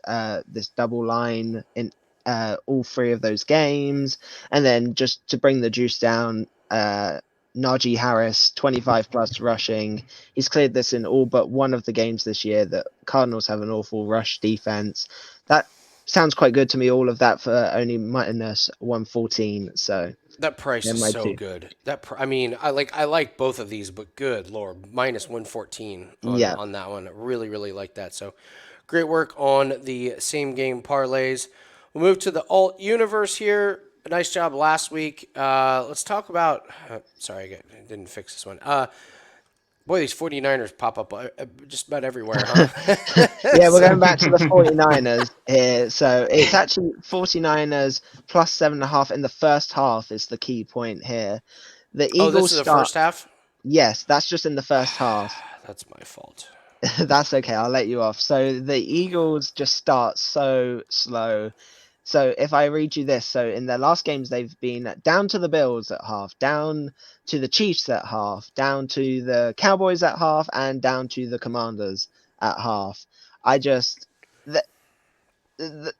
double line in all 3 of those games. And then just to bring the juice down, Najee Harris, 25 plus rushing. He's cleared this in all but one of the games this year. The Cardinals have an awful rush defense. That sounds quite good to me. All of that for only minus 114. So That price is so MIT. good. I mean, I like both of these, but good lord, minus 114 Yeah. on that one. Really, really like that. So, great work on the same game parlays. We'll move to the alt universe here. Nice job last week. Let's talk about. Sorry, I didn't fix this one. Boy, these 49ers pop up just about everywhere, huh? Yeah, we're going back to the 49ers here. So it's actually 49ers plus 7.5 in the first half is the key point here. The Oh, this Eagles is the start. first half? Yes, that's just in the first half. That's my fault. That's okay. I'll let you off. So the Eagles just start so slow. So if I read you this, so in their last games, they've been down to the Bills at half, down to the Chiefs at half, down to the Cowboys at half, and down to the Commanders at half. I just, the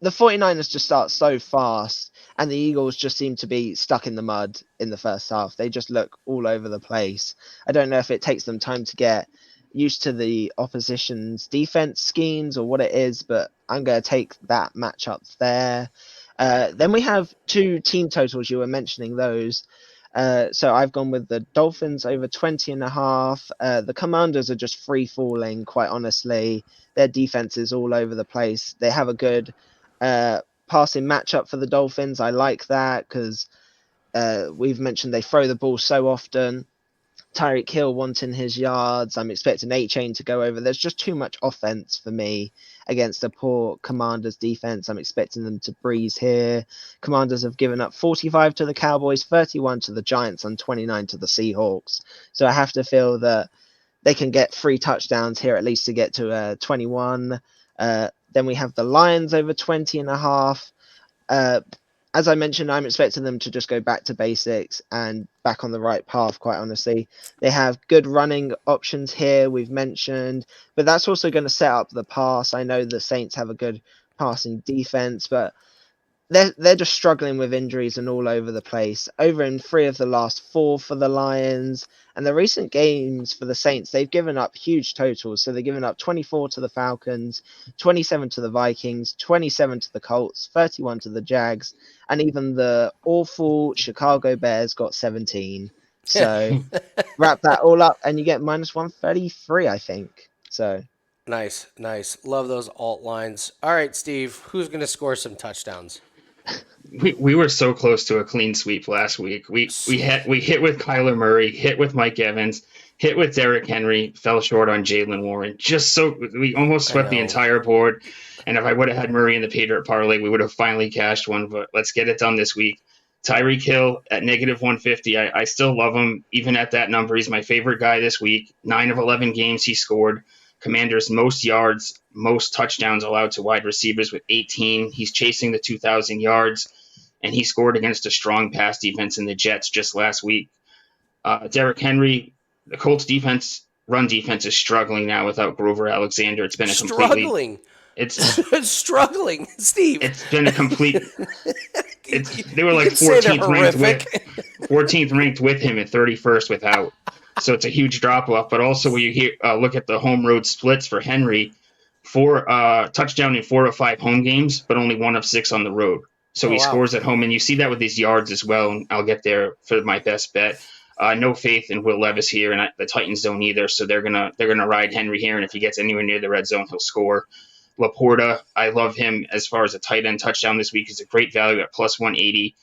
49ers just start so fast, and the Eagles just seem to be stuck in the mud in the first half. They just look all over the place. I don't know if it takes them time to get used to the opposition's defense schemes or what it is, but I'm going to take that matchup there. Then we have 2 team totals. You were mentioning those. So I've gone with the Dolphins over 20.5. The Commanders are just free falling, quite honestly. Their defense is all over the place. They have a good passing matchup for the Dolphins. I like that because we've mentioned they throw the ball so often. Tyreek Hill wanting his yards. I'm expecting A-Chain to go over. There's just too much offense for me against a poor Commanders defense. I'm expecting them to breeze here. Commanders have given up 45 to the Cowboys, 31 to the Giants, and 29 to the Seahawks. So I have to feel that they can get 3 touchdowns here at least to get to 21. Then we have the Lions over 20.5. As I mentioned, I'm expecting them to just go back to basics and back on the right path, quite honestly. They have good running options here, we've mentioned, but that's also going to set up the pass. I know the Saints have a good passing defense, but they're just struggling with injuries and all over the place. Over in 3 of the last 4 for the Lions, and the recent games for the Saints, they've given up huge totals. So they've given up 24 to the Falcons, 27 to the Vikings, 27 to the Colts, 31 to the Jags, and even the awful Chicago Bears got 17. So wrap that all up, and you get minus 133, I think. So Nice. Love those alt lines. All right, Steve, who's going to score some touchdowns? We were so close to a clean sweep last week. We hit with Kyler Murray, hit with Mike Evans, hit with Derrick Henry, fell short on Jalen Warren. We almost swept the entire board. And if I would have had Murray in the Patriot parlay, we would have finally cashed one. But let's get it done this week. Tyreek Hill at negative 150. I still love him even at that number. He's my favorite guy this week. 9 of 11 games he scored. Commanders most yards, most touchdowns allowed to wide receivers with 18. He's chasing the 2,000 yards, and he scored against a strong pass defense in the Jets just last week. Derrick Henry, the Colts run defense is struggling now without Grover Alexander. It's been struggling, Steve. It's been a complete. They were like 14th ranked with him and 31st without. So it's a huge drop off. But also when you look at the home road splits for Henry, 4 touchdown in 4 of 5 home games, but only 1 of 6 on the road. So he scores at home, and you see that with his yards as well. And I'll get there for my best bet. No faith in Will Levis here, and the Titans don't either. So they're gonna ride Henry here, and if he gets anywhere near the red zone, he'll score. Laporta, I love him as far as a tight end touchdown this week. He's a great value at plus 180.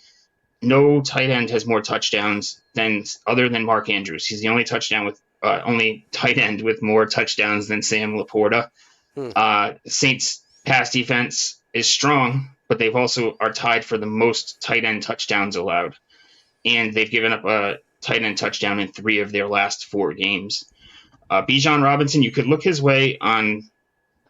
No tight end has more touchdowns other than Mark Andrews. He's the only only tight end with more touchdowns than Sam Laporta. Saints pass defense is strong, but they've also are tied for the most tight end touchdowns allowed, and they've given up a tight end touchdown in 3 of their last 4 games. Bijan Robinson, you could look his way on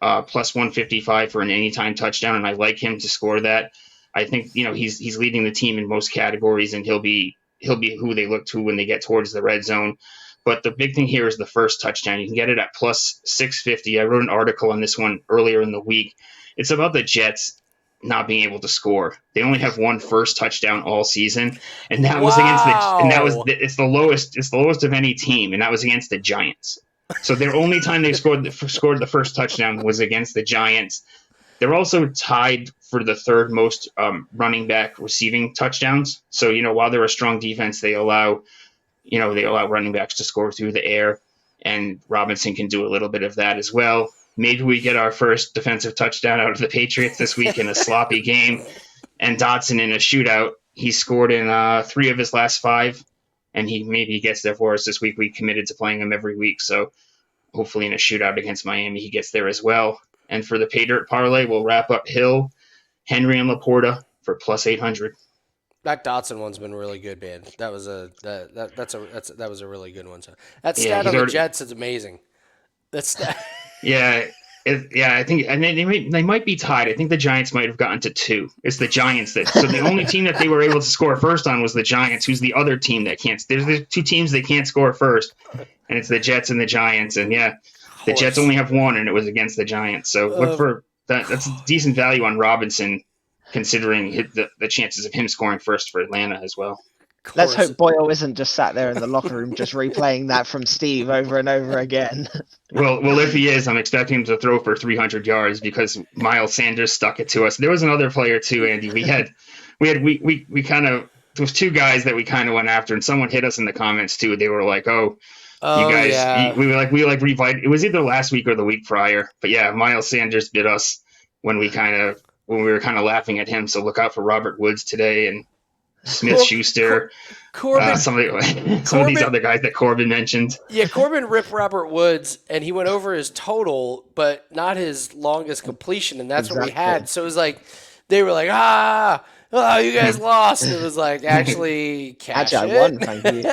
plus 155 for an anytime touchdown, and I like him to score that. I think he's leading the team in most categories, and he'll be who they look to when they get towards the red zone. But the big thing here is the first touchdown. You can get it at plus 650. I wrote an article on this one earlier in the week. It's about the Jets not being able to score. They only have 1 first touchdown all season, and that was it's the lowest of any team, and that was against the Giants. So their only time they scored the first touchdown was against the Giants. They're also tied for the 3rd most running back receiving touchdowns. So, while they're a strong defense, they allow running backs to score through the air, and Robinson can do a little bit of that as well. Maybe we get our first defensive touchdown out of the Patriots this week in a sloppy game, and Dotson in a shootout. He scored in 3 of his last 5, and he gets there for us this week. We committed to playing him every week, so hopefully in a shootout against Miami, he gets there as well. And for the Patriot parlay, we'll wrap up Hill, Henry, and Laporta for plus 800. That Dotson one's been really good, man. That was a really good one. So that stat on the Jets is amazing. That stat. Yeah, I think, and they might be tied. I think the Giants might have gotten to 2. It's the Giants so the only team that they were able to score first on was the Giants, who's the other team that can't. There's the 2 teams they can't score first, and it's the Jets and the Giants. And the Jets only have 1, and it was against the Giants. So look for that. That's decent value on Robinson, considering the chances of him scoring first for Atlanta as well. Let's hope Boyle isn't just sat there in the locker room just replaying that from Steve over and over again. Well, if he is, I'm expecting him to throw for 300 yards because Miles Sanders stuck it to us. There was another player too, Andy. We kind of, there was 2 guys that we kind of went after, and someone hit us in the comments too. They were like, "Oh, you guys," yeah. we revived. It was either last week or the week prior, but yeah, Miles Sanders bit us when we were kind of laughing at him. So look out for Robert Woods today and Smith-Schuster, Corbin, some of these other guys that Corbin mentioned. Yeah, Corbin ripped Robert Woods, and he went over his total, but not his longest completion, and that's what we had. So it was like, they were like, you guys lost. It was like, actually, I won, thank you.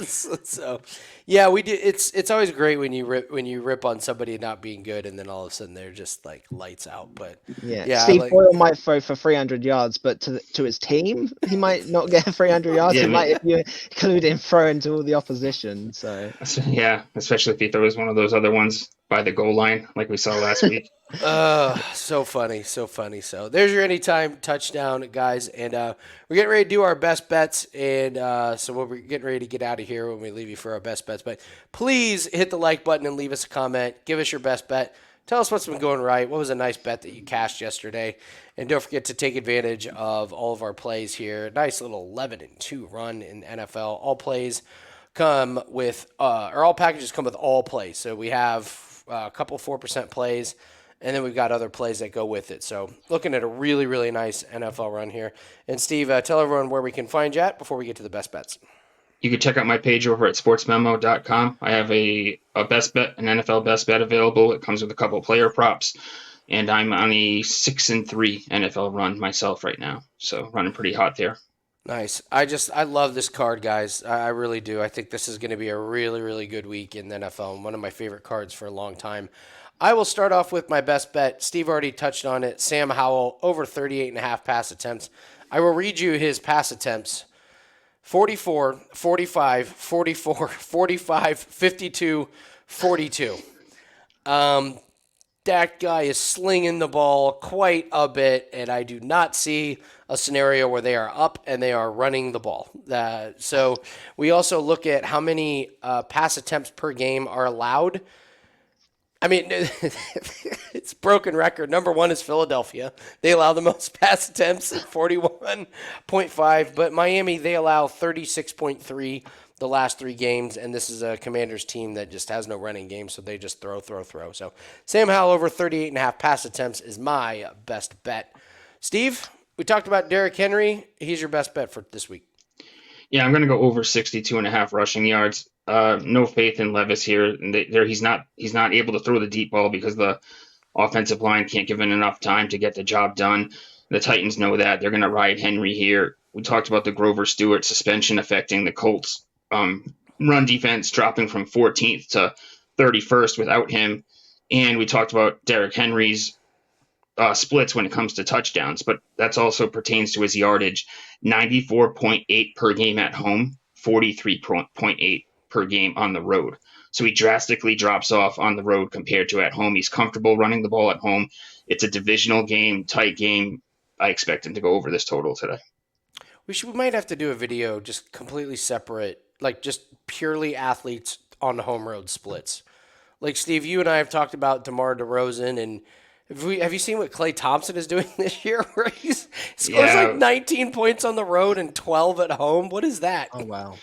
so yeah, we did. It's always great when you rip on somebody not being good, and then all of a sudden they're just like lights out. But yeah, Steve Boyle might throw for 300 yards, but to his team, he might not get 300 yards. He might, if you include him, throw into all the opposition. So yeah, especially if he throws one of those other ones by the goal line like we saw last week. So funny, so funny. So there's your anytime touchdown, guys, and we're getting ready to do our best bets, and so we're getting ready to get out of here when we leave you for our best bets. But please hit the like button and leave us a comment. Give us your best bet. Tell us what's been going right. What was a nice bet that you cashed yesterday, and don't forget to take advantage of all of our plays here. Nice little 11-2 run in NFL. All plays come with, or all packages come with all plays. So we have a couple 4% plays. And then we've got other plays that go with it. So looking at a really, really nice NFL run here. And Steve, tell everyone where we can find you at before we get to the best bets. You can check out my page over at sportsmemo.com. I have a best bet, an NFL best bet available. It comes with a couple player props. And I'm on a 6-3 NFL run myself right now. So running pretty hot there. Nice. I love this card, guys. I really do. I think this is going to be a really, really good week in the NFL. One of my favorite cards for a long time. I will start off with my best bet. Steve already touched on it. Sam Howell, over 38.5 pass attempts. I will read you his pass attempts. 44, 45, 44, 45, 52, 42. That guy is slinging the ball quite a bit, and I do not see a scenario where they are up and they are running the ball. So we also look at how many pass attempts per game are allowed. I mean, it's broken record. Number one is Philadelphia. They allow the most pass attempts at 41.5, but Miami, they allow 36.3 the last 3 games, and this is a Commanders team that just has no running game, so they just throw. So Sam Howell over 38.5 pass attempts is my best bet. Steve, we talked about Derrick Henry. He's your best bet for this week. Yeah, I'm going to go over 62.5 rushing yards. No faith in Levis here. He's not able to throw the deep ball because the offensive line can't give him enough time to get the job done. The Titans know that. They're going to ride Henry here. We talked about the Grover Stewart suspension affecting the Colts run defense dropping from 14th to 31st without him. And we talked about Derrick Henry's splits when it comes to touchdowns, but that's also pertains to his yardage. 94.8 per game at home, 43.8 per game on the road. So he drastically drops off on the road compared to at home. He's comfortable running the ball at home. It's a divisional game, tight game. I expect him to go over this total today. We might have to do a video just completely separate, like just purely athletes on the home road splits. Like Steve, you and I have talked about DeMar DeRozan, and have you seen what Klay Thompson is doing this year? Where he scores like 19 points on the road and 12 at home. What is that? Oh wow!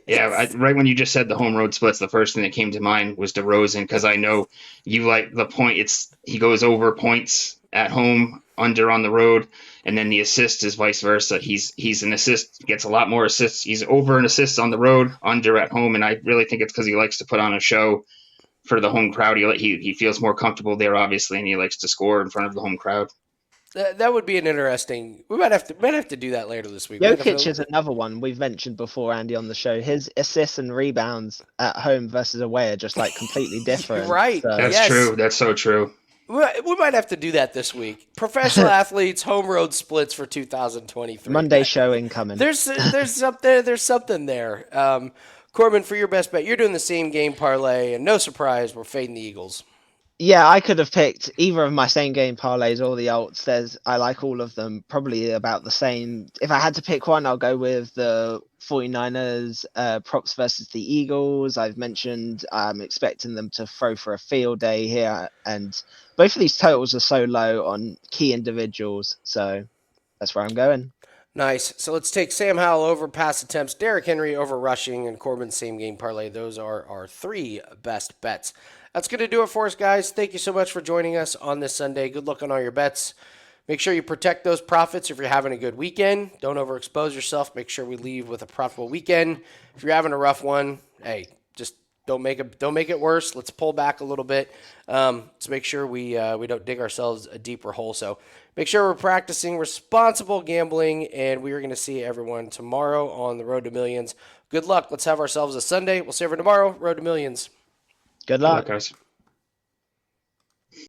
Right when you just said the home road splits, the first thing that came to mind was DeRozan, because I know you like the point. He goes over points at home, under on the road, and then the assist is vice versa. He's an assist, gets a lot more assists. He's over an assist on the road, under at home, and I really think it's because he likes to put on a show for the home crowd. He feels more comfortable there, obviously, and he likes to score in front of the home crowd. That would be an interesting. We might have to do that later this week. Jokic is another one we've mentioned before, Andy, on the show. His assists and rebounds at home versus away are just like completely different. Right. So. That's true. That's so true. We might have to do that this week. Professional athletes home road splits for 2023. Monday show incoming. There's something there. Corbin, for your best bet, you're doing the same game parlay, and no surprise, we're fading the Eagles. Yeah, I could have picked either of my same game parlays or the alts. I like all of them, probably about the same. If I had to pick one, I'll go with the 49ers props versus the Eagles. I've mentioned I'm expecting them to throw for a field day here, and both of these totals are so low on key individuals, so that's where I'm going. Nice. So let's take Sam Howell over pass attempts, Derrick Henry over rushing, and Corbin's same game parlay. Those are our 3 best bets. That's going to do it for us, guys. Thank you so much for joining us on this Sunday. Good luck on all your bets. Make sure you protect those profits if you're having a good weekend. Don't overexpose yourself. Make sure we leave with a profitable weekend. If you're having a rough one, hey, just don't make it worse. Let's pull back a little bit. Let's make sure we don't dig ourselves a deeper hole. So make sure we're practicing responsible gambling, and we are going to see everyone tomorrow on the Road to Millions. Good luck. Let's have ourselves a Sunday. We'll see everyone tomorrow. Road to Millions. Good luck, guys.